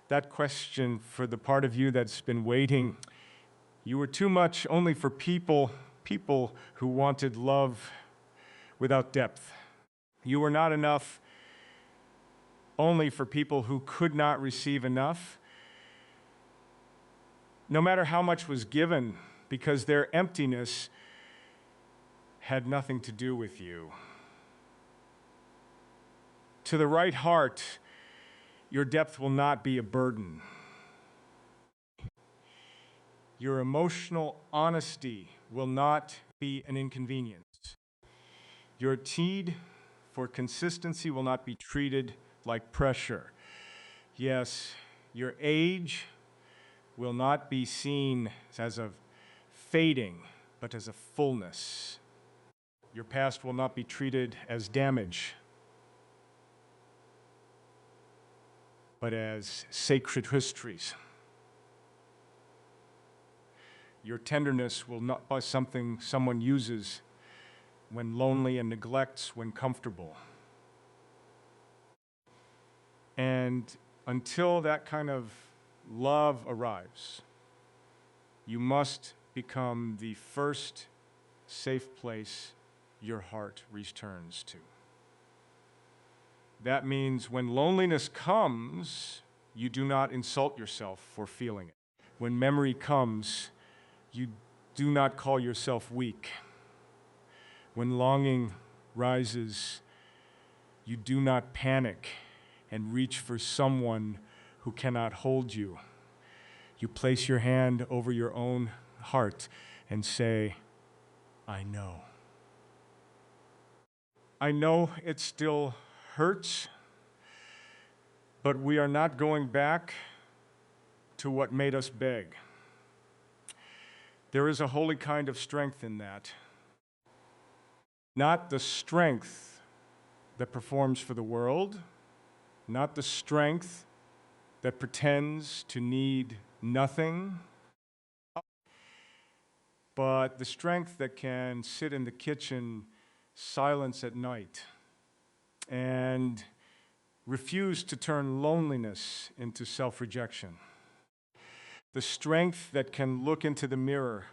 that question for the part of you that's been waiting. You were too much only for people who wanted love without depth. You were not enough only for people who could not receive enough, no matter how much was given, because their emptiness had nothing to do with you. To the right heart, your depth will not be a burden. Your emotional honesty will not be an inconvenience. Your need for consistency will not be treated like pressure. Yes, your age will not be seen as a fading, but as a fullness. Your past will not be treated as damage, but as sacred histories. Your tenderness will not be something someone uses when lonely and neglects when comfortable. And until that kind of love arrives, you must become the first safe place your heart returns to. That means when loneliness comes, you do not insult yourself for feeling it. When memory comes, you do not call yourself weak. When longing rises, you do not panic and reach for someone who cannot hold you. You place your hand over your own heart and say, I know. I know it still hurts, but we are not going back to what made us beg. There is a holy kind of strength in that. Not the strength that performs for the world, not the strength that pretends to need nothing, but the strength that can sit in the kitchen, silence at night, and refuse to turn loneliness into self-rejection. The strength that can look into the mirror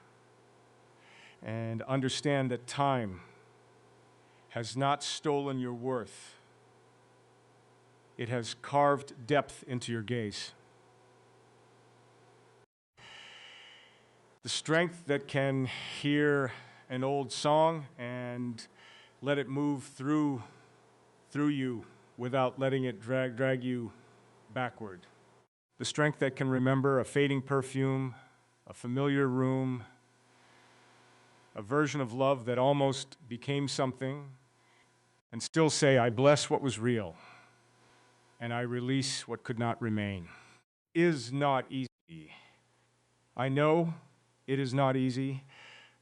and understand that time has not stolen your worth. It has carved depth into your gaze. The strength that can hear an old song and let it move through you without letting it drag you backward. The strength that can remember a fading perfume, a familiar room, a version of love that almost became something, and still say, I bless what was real, and I release what could not remain. Is not easy. I know it is not easy.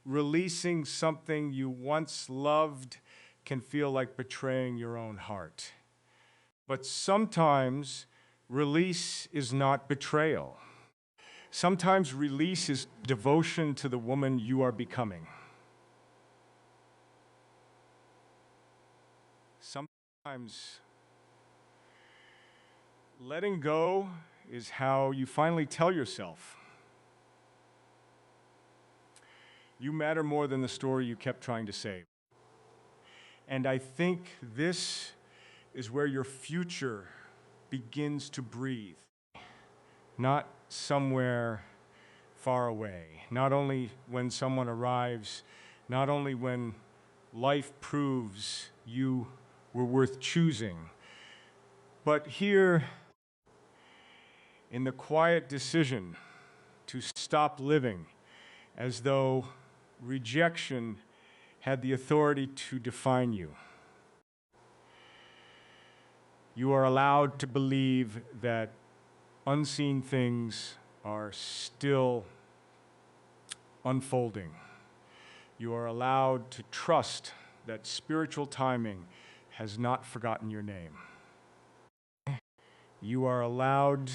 Releasing something you once loved can feel like betraying your own heart. But sometimes release is not betrayal. Sometimes release is devotion to the woman you are becoming. Sometimes letting go is how you finally tell yourself, you matter more than the story you kept trying to save. And I think this is where your future begins to breathe. Not somewhere far away. Not only when someone arrives, not only when life proves you were worth choosing, but here in the quiet decision to stop living as though rejection had the authority to define you. You are allowed to believe that unseen things are still unfolding. You are allowed to trust that spiritual timing has not forgotten your name. You are allowed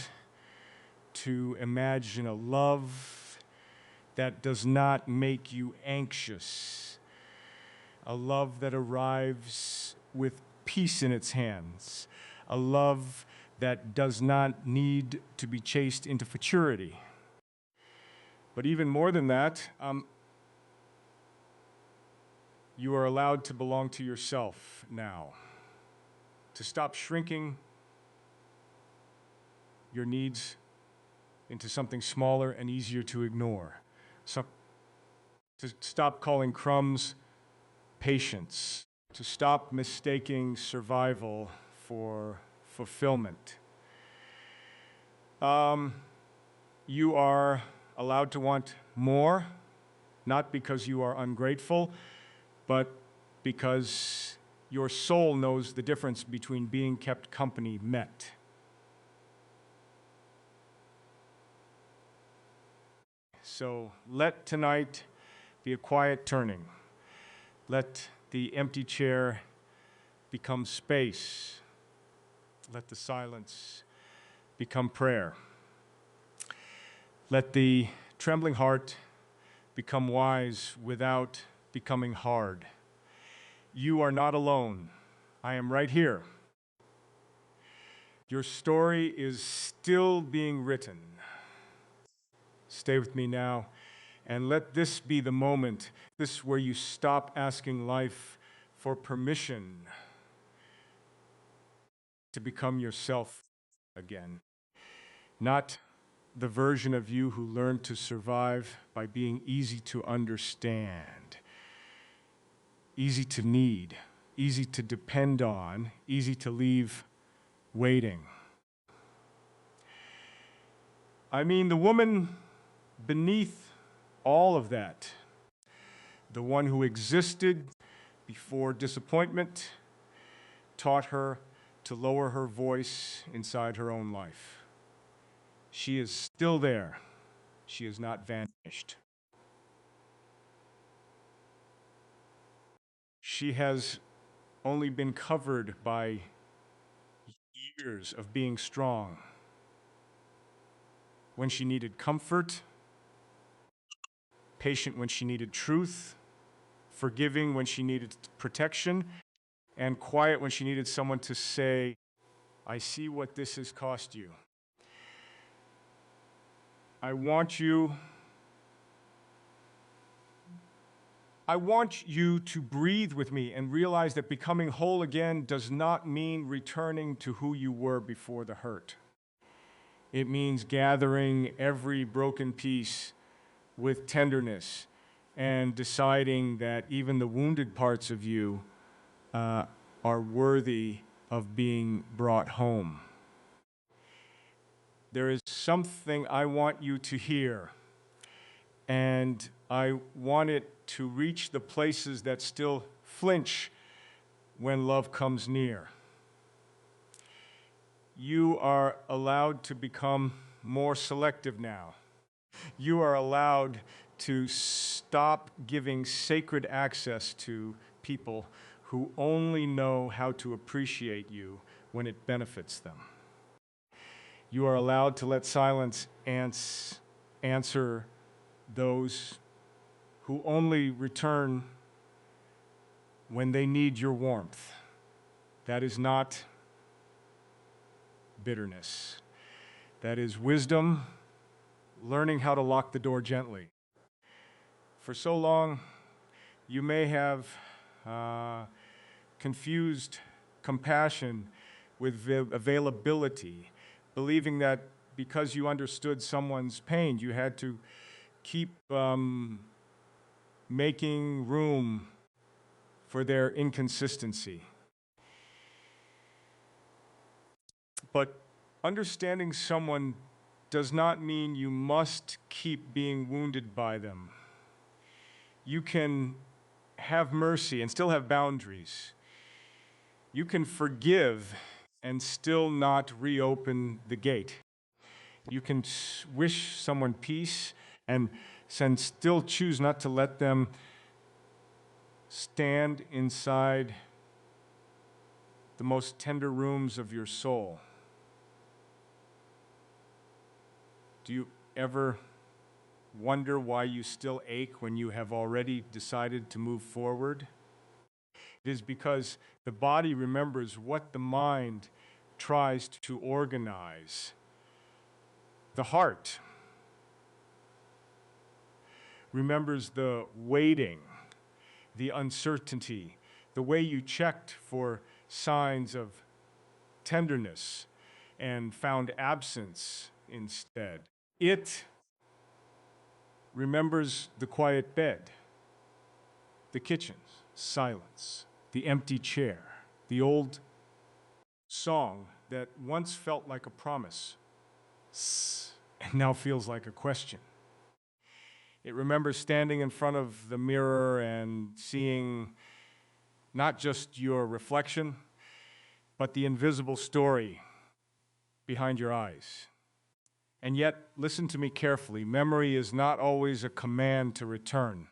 to imagine a love that does not make you anxious, a love that arrives with peace in its hands, a love that does not need to be chased into futurity. But even more than that, you are allowed to belong to yourself now, to stop shrinking your needs into something smaller and easier to ignore, to stop calling crumbs patience, to stop mistaking survival for fulfillment. You are allowed to want more, not because you are ungrateful, but because your soul knows the difference between being kept company met. So let tonight be a quiet turning. Let the empty chair become space. Let the silence become prayer. Let the trembling heart become wise without becoming hard. You are not alone. I am right here. Your story is still being written. Stay with me now, and let this be the moment, this where you stop asking life for permission to become yourself again. Not the version of you who learned to survive by being easy to understand, easy to need, easy to depend on, easy to leave waiting. I mean, the woman beneath all of that, the one who existed before disappointment, taught her to lower her voice inside her own life. She is still there. She has not vanished. She has only been covered by years of being strong. When she needed comfort, patient when she needed truth, forgiving when she needed protection, and quiet when she needed someone to say, I see what this has cost you. I want you to breathe with me and realize that becoming whole again does not mean returning to who you were before the hurt. It means gathering every broken piece with tenderness and deciding that even the wounded parts of you are worthy of being brought home. There is something I want you to hear, and I want it to reach the places that still flinch when love comes near. You are allowed to become more selective now. You are allowed to stop giving sacred access to people who only know how to appreciate you when it benefits them. You are allowed to let silence answer those who only return when they need your warmth. That is not bitterness. That is wisdom, learning how to lock the door gently. For so long, you may have confused compassion with availability, believing that because you understood someone's pain, you had to keep making room for their inconsistency. But understanding someone does not mean you must keep being wounded by them. You can have mercy and still have boundaries. You can forgive and still not reopen the gate. You can wish someone peace and still choose not to let them stand inside the most tender rooms of your soul. Do you ever wonder why you still ache when you have already decided to move forward? It is because the body remembers what the mind tries to organize. The heart remembers the waiting, the uncertainty, the way you checked for signs of tenderness and found absence instead. It remembers the quiet bed, the kitchen, silence, the empty chair, the old song that once felt like a promise and now feels like a question. It remembers standing in front of the mirror and seeing not just your reflection, but the invisible story behind your eyes. And yet, listen to me carefully, memory is not always a command to return.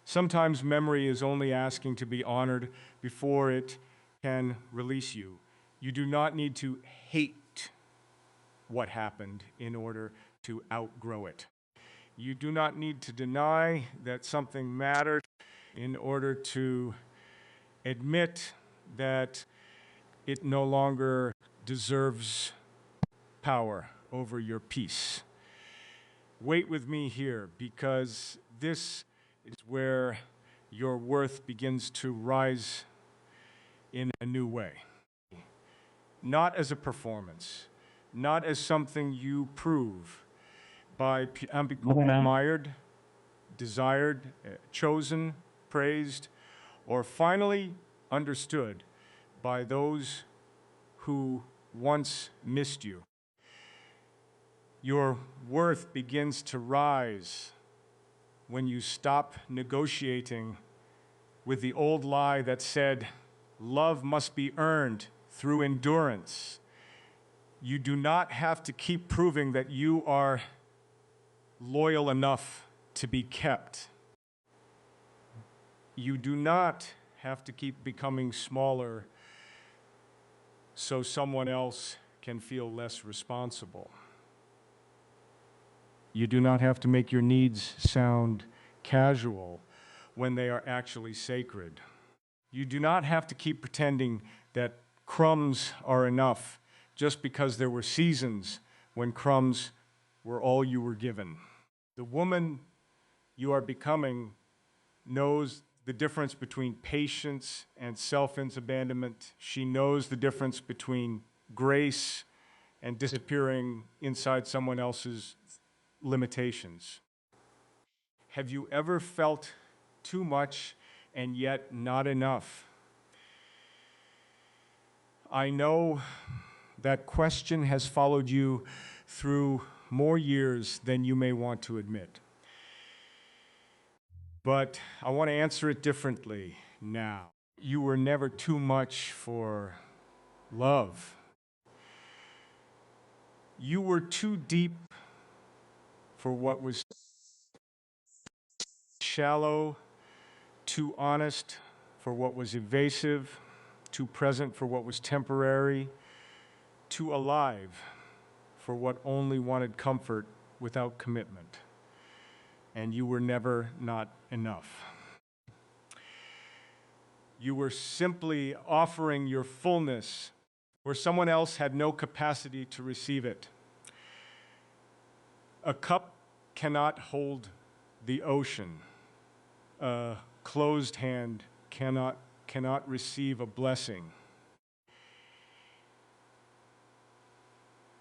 Sometimes memory is only asking to be honored before it can release you. You do not need to hate what happened in order to outgrow it. You do not need to deny that something mattered in order to admit that it no longer deserves power over your peace. Wait with me here, because this is where your worth begins to rise in a new way. Not as a performance, not as something you prove by becoming admired, desired, chosen, praised, or finally understood by those who once missed you. Your worth begins to rise when you stop negotiating with the old lie that said, love must be earned through endurance. You do not have to keep proving that you are loyal enough to be kept. You do not have to keep becoming smaller so someone else can feel less responsible. You do not have to make your needs sound casual when they are actually sacred. You do not have to keep pretending that crumbs are enough just because there were seasons when crumbs were all you were given. The woman you are becoming knows the difference between patience and self-abandonment. She knows the difference between grace and disappearing inside someone else's limitations. Have you ever felt too much and yet not enough? I know that question has followed you through more years than you may want to admit. But I want to answer it differently now. You were never too much for love. You were too deep for what was shallow, too honest for what was evasive, too present for what was temporary, too alive for what only wanted comfort without commitment. And you were never not enough. You were simply offering your fullness where someone else had no capacity to receive it. A cup cannot hold the ocean. A closed hand cannot receive a blessing.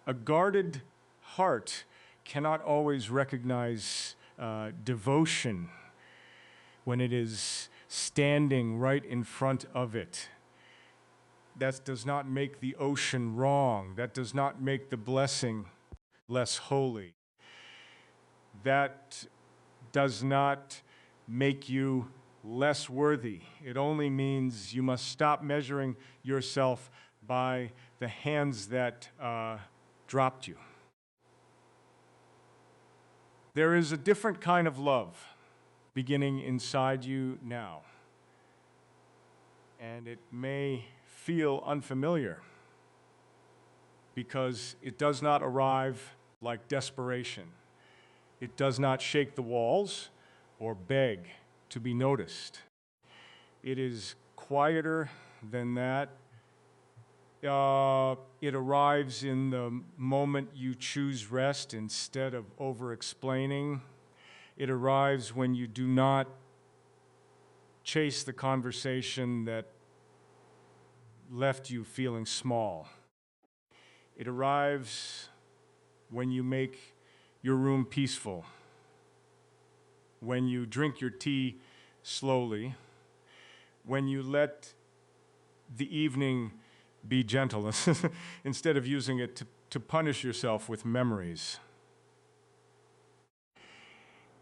A guarded heart cannot always recognize devotion when it is standing right in front of it. That does not make the ocean wrong. That does not make the blessing less holy. That does not make you less worthy. It only means you must stop measuring yourself by the hands that dropped you. There is a different kind of love beginning inside you now. And it may feel unfamiliar because it does not arrive like desperation. It does not shake the walls or beg to be noticed. It is quieter than that. It arrives in the moment you choose rest instead of over-explaining. It arrives when you do not chase the conversation that left you feeling small. It arrives when you make your room peaceful, when you drink your tea slowly, when you let the evening be gentle instead of using it to punish yourself with memories.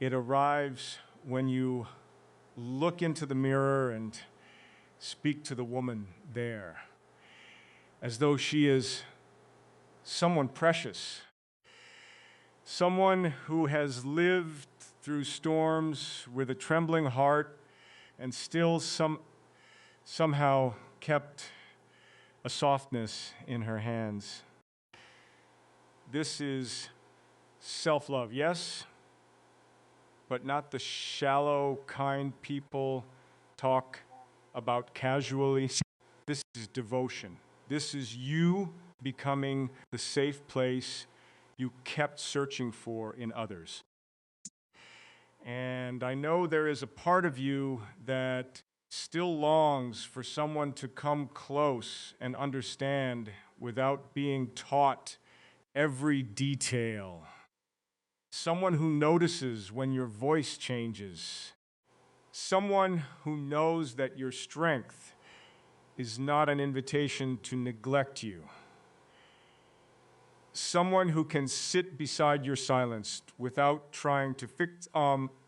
It arrives when you look into the mirror and speak to the woman there, as though she is someone precious, someone who has lived through storms with a trembling heart and still somehow kept a softness in her hands. This is self-love, yes, but not the shallow, kind people talk about casually. This is devotion. This is you becoming the safe place you kept searching for in others. And I know there is a part of you that still longs for someone to come close and understand without being taught every detail. Someone who notices when your voice changes. Someone who knows that your strength is not an invitation to neglect you. Someone who can sit beside your silence without trying to fix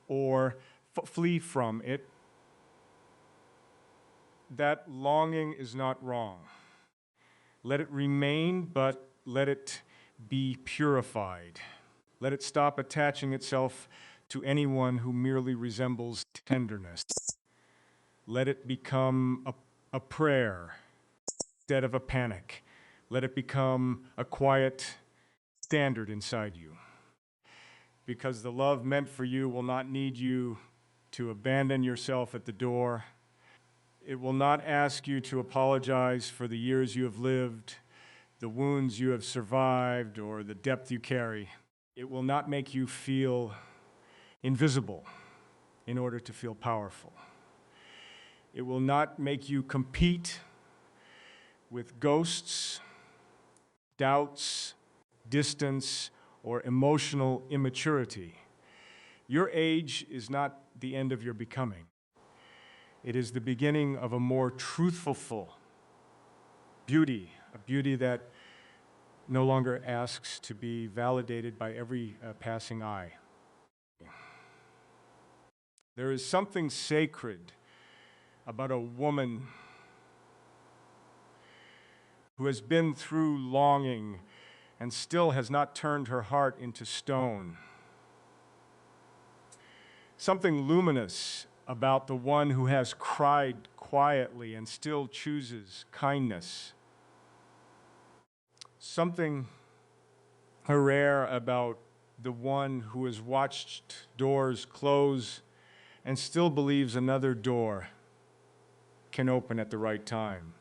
or flee from it. That longing is not wrong. Let it remain, but let it be purified. Let it stop attaching itself to anyone who merely resembles tenderness. Let it become a prayer instead of a panic. Let it become a quiet standard inside you. Because the love meant for you will not need you to abandon yourself at the door. It will not ask you to apologize for the years you have lived, the wounds you have survived, or the depth you carry. It will not make you feel invisible in order to feel powerful. It will not make you compete with ghosts, doubts, distance, or emotional immaturity. Your age is not the end of your becoming. It is the beginning of a more truthful beauty, a beauty that no longer asks to be validated by every passing eye. There is something sacred about a woman who has been through longing and still has not turned her heart into stone. Something luminous about the one who has cried quietly and still chooses kindness. Something rare about the one who has watched doors close and still believes another door can open at the right time.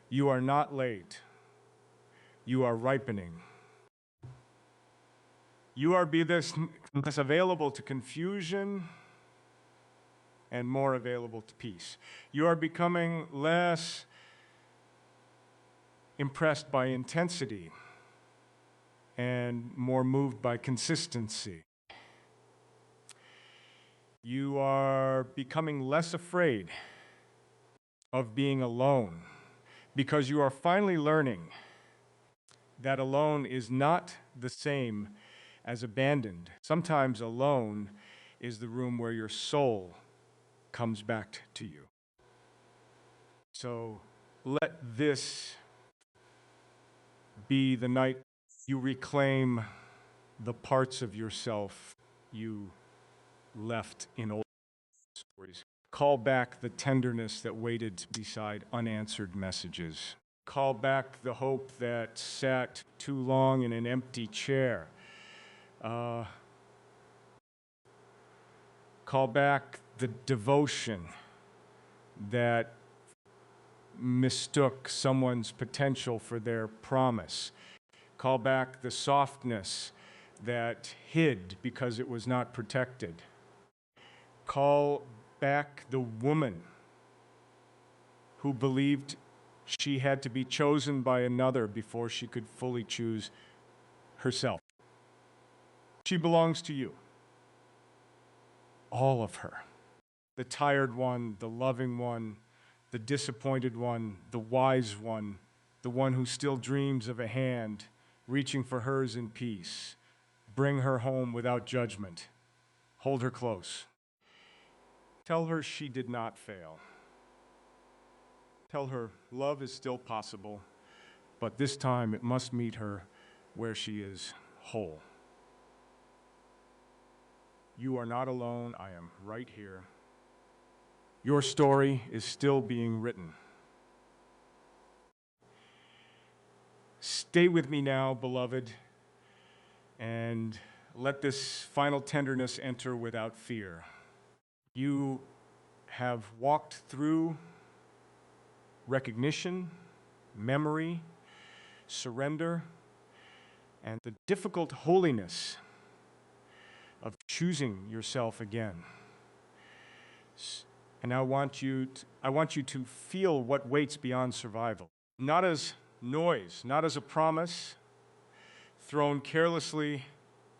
You are not late. You are ripening. You are less available to confusion and more available to peace. You are becoming less impressed by intensity and more moved by consistency. You are becoming less afraid of being alone because you are finally learning that alone is not the same as abandoned. Sometimes alone is the room where your soul comes back to you. So let this be the night you reclaim the parts of yourself you left in old stories. Call back the tenderness that waited beside unanswered messages. Call back the hope that sat too long in an empty chair. Call back the devotion that mistook someone's potential for their promise. Call back the softness that hid because it was not protected. Call back the woman who believed she had to be chosen by another before she could fully choose herself. She belongs to you. All of her. The tired one, the loving one, the disappointed one, the wise one, the one who still dreams of a hand, reaching for hers in peace. Bring her home without judgment. Hold her close. Tell her she did not fail. Tell her love is still possible, but this time it must meet her where she is whole. You are not alone. I am right here. Your story is still being written. Stay with me now, beloved, and let this final tenderness enter without fear. You have walked through recognition, memory, surrender, and the difficult holiness of choosing yourself again. And I want you to feel what waits beyond survival. Not as noise, not as a promise thrown carelessly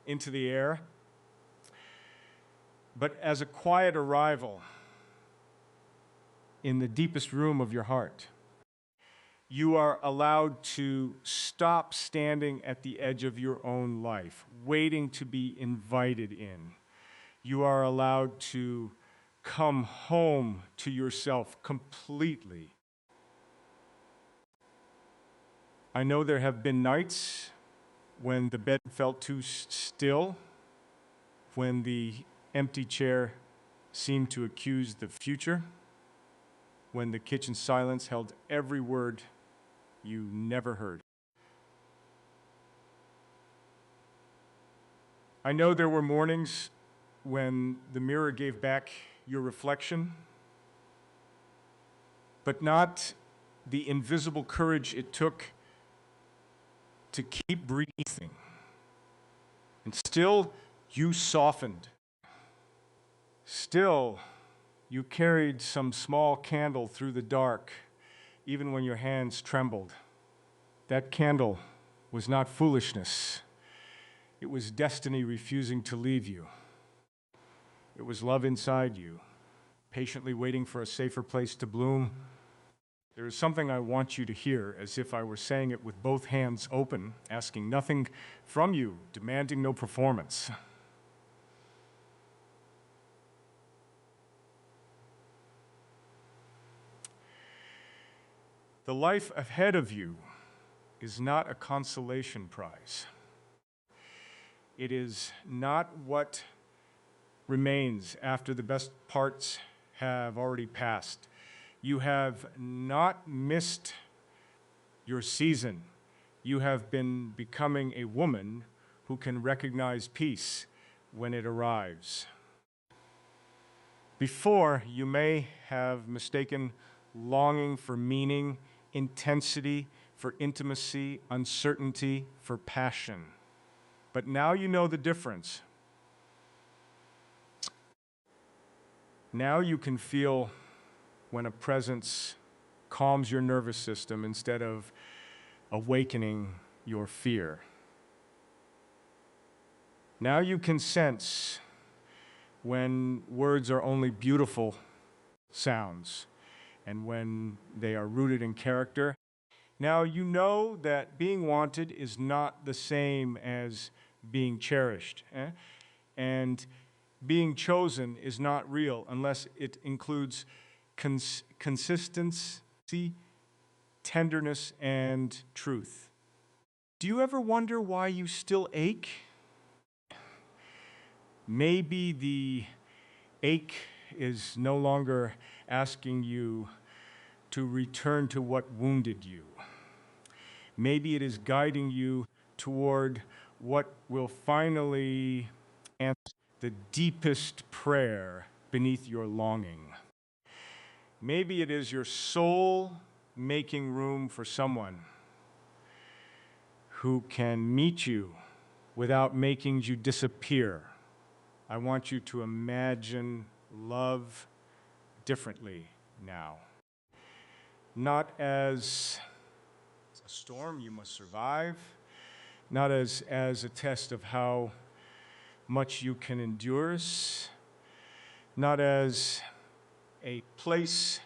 into the air, but as a quiet arrival in the deepest room of your heart. You are allowed to stop standing at the edge of your own life, waiting to be invited in. You are allowed to come home to yourself completely. I know there have been nights when the bed felt too still, when the empty chair seemed to accuse the future, when the kitchen silence held every word you never heard. I know there were mornings when the mirror gave back your reflection, but not the invisible courage it took to keep breathing. And still, you softened. Still, you carried some small candle through the dark, even when your hands trembled. That candle was not foolishness. It was destiny refusing to leave you. It was love inside you, patiently waiting for a safer place to bloom. There is something I want you to hear, as if I were saying it with both hands open, asking nothing from you, demanding no performance. The life ahead of you is not a consolation prize. It is not what remains after the best parts have already passed. You have not missed your season. You have been becoming a woman who can recognize peace when it arrives. Before, you may have mistaken longing for meaning, intensity for intimacy, uncertainty for passion. But now you know the difference. Now you can feel when a presence calms your nervous system instead of awakening your fear. Now you can sense when words are only beautiful sounds and when they are rooted in character. Now you know that being wanted is not the same as being cherished. And being chosen is not real unless it includes consistency, tenderness, and truth. Do you ever wonder why you still ache? Maybe the ache is no longer asking you to return to what wounded you. Maybe it is guiding you toward what will finally answer. the deepest prayer beneath your longing. Maybe it is your soul making room for someone who can meet you without making you disappear. I want you to imagine love differently now. Not as a storm you must survive, not as a test of how much you can endure, not as a place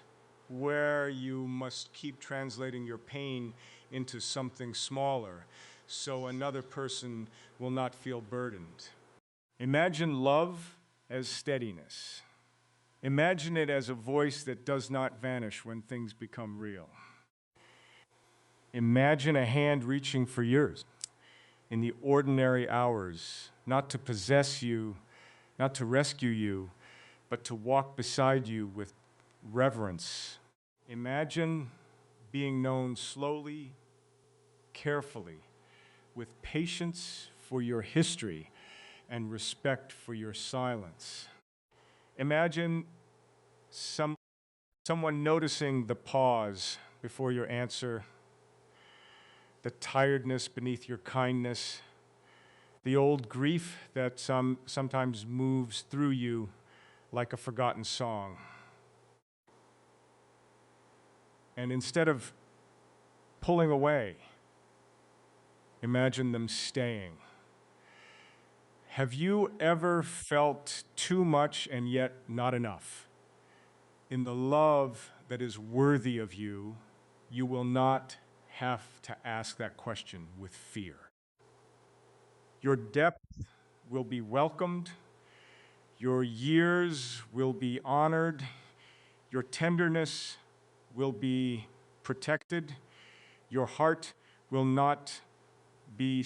where you must keep translating your pain into something smaller so another person will not feel burdened. Imagine love as steadiness. Imagine it as a voice that does not vanish when things become real. Imagine a hand reaching for yours in the ordinary hours, not to possess you, not to rescue you, but to walk beside you with reverence. Imagine being known slowly, carefully, with patience for your history and respect for your silence. Imagine someone noticing the pause before your answer, the tiredness beneath your kindness, the old grief that sometimes moves through you like a forgotten song. And instead of pulling away, imagine them staying. Have you ever felt too much and yet not enough? In the love that is worthy of you, you will not have to ask that question with fear. Your depth will be welcomed. Your years will be honored. Your tenderness will be protected. Your heart will not be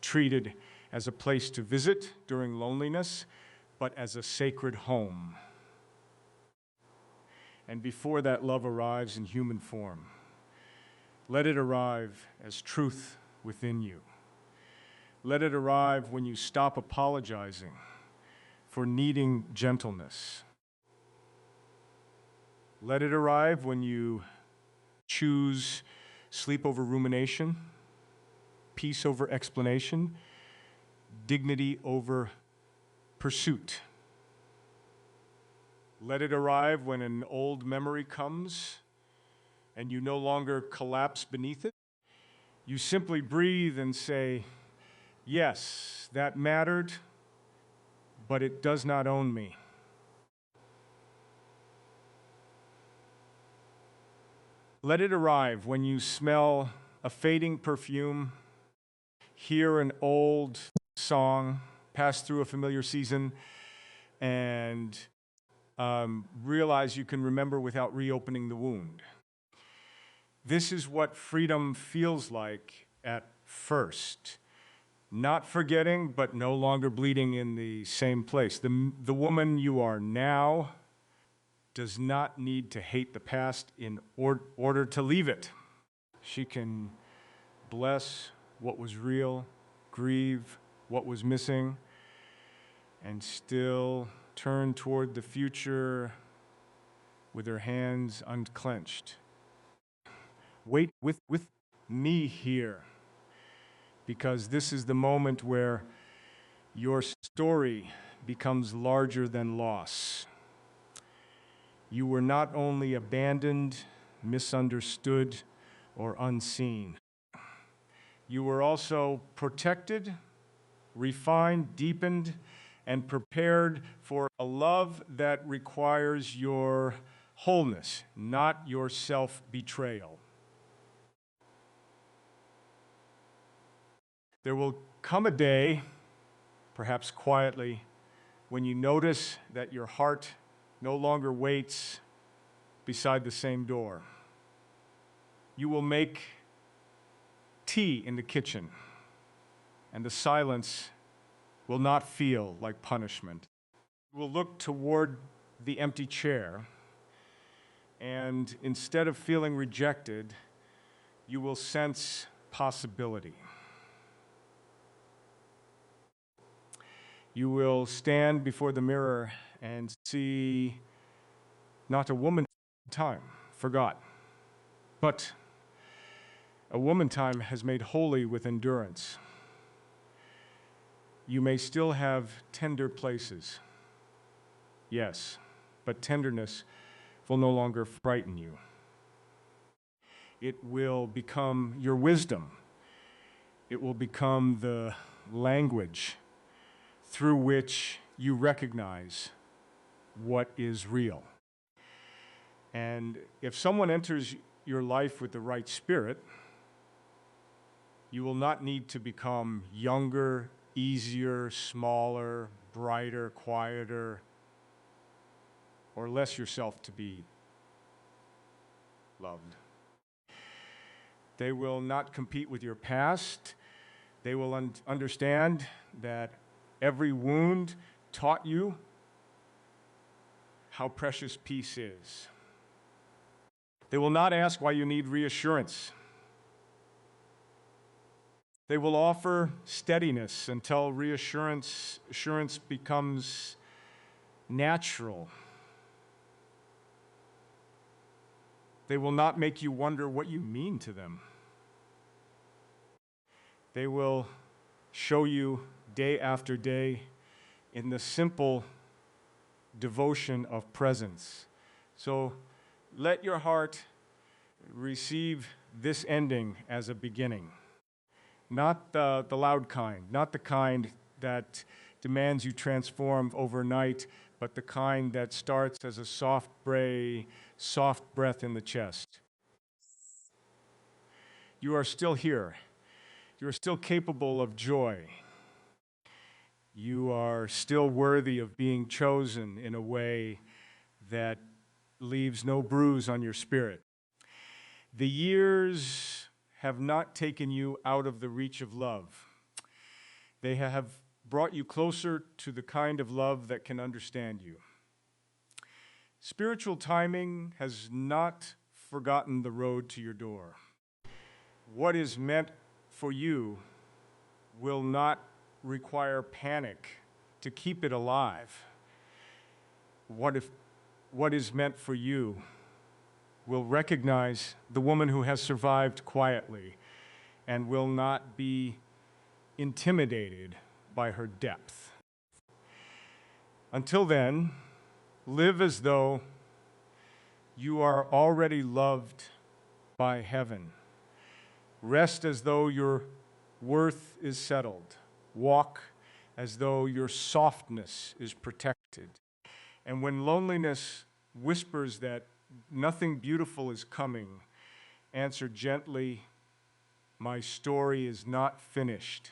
treated as a place to visit during loneliness, but as a sacred home. And before that love arrives in human form, let it arrive as truth within you. Let it arrive when you stop apologizing for needing gentleness. Let it arrive when you choose sleep over rumination, peace over explanation, dignity over pursuit. Let it arrive when an old memory comes and you no longer collapse beneath it. You simply breathe and say, yes, that mattered, but it does not own me. Let it arrive when you smell a fading perfume, hear an old song, pass through a familiar season, and realize you can remember without reopening the wound. This is what freedom feels like at first. Not forgetting, but no longer bleeding in the same place. The woman you are now does not need to hate the past in order to leave it. She can bless what was real, grieve what was missing, and still turn toward the future with her hands unclenched. Wait with me here, because this is the moment where your story becomes larger than loss. You were not only abandoned, misunderstood, or unseen. You were also protected, refined, deepened, and prepared for a love that requires your wholeness, not your self-betrayal. There will come a day, perhaps quietly, when you notice that your heart no longer waits beside the same door. You will make tea in the kitchen, and the silence will not feel like punishment. You will look toward the empty chair, and instead of feeling rejected, you will sense possibility. You will stand before the mirror and see not a woman time, forgot, but a woman time has made holy with endurance. You may still have tender places, yes, but tenderness will no longer frighten you. It will become your wisdom. It will become the language through which you recognize what is real. And if someone enters your life with the right spirit, you will not need to become younger, easier, smaller, brighter, quieter, or less yourself to be loved. They will not compete with your past. They will understand that every wound taught you how precious peace is. They will not ask why you need reassurance. They will offer steadiness until assurance becomes natural. They will not make you wonder what you mean to them. They will show you day after day in the simple devotion of presence. So let your heart receive this ending as a beginning. Not the loud kind, not the kind that demands you transform overnight, but the kind that starts as a soft breath in the chest. You are still here. You are still capable of joy. You are still worthy of being chosen in a way that leaves no bruise on your spirit. The years have not taken you out of the reach of love. They have brought you closer to the kind of love that can understand you. Spiritual timing has not forgotten the road to your door. What is meant for you will not require panic to keep it alive. What is meant for you will recognize the woman who has survived quietly and will not be intimidated by her depth. Until then, live as though you are already loved by heaven. Rest as though your worth is settled. Walk as though your softness is protected. And when loneliness whispers that nothing beautiful is coming, answer gently, "My story is not finished."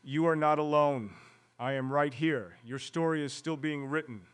You are not alone. I am right here. Your story is still being written.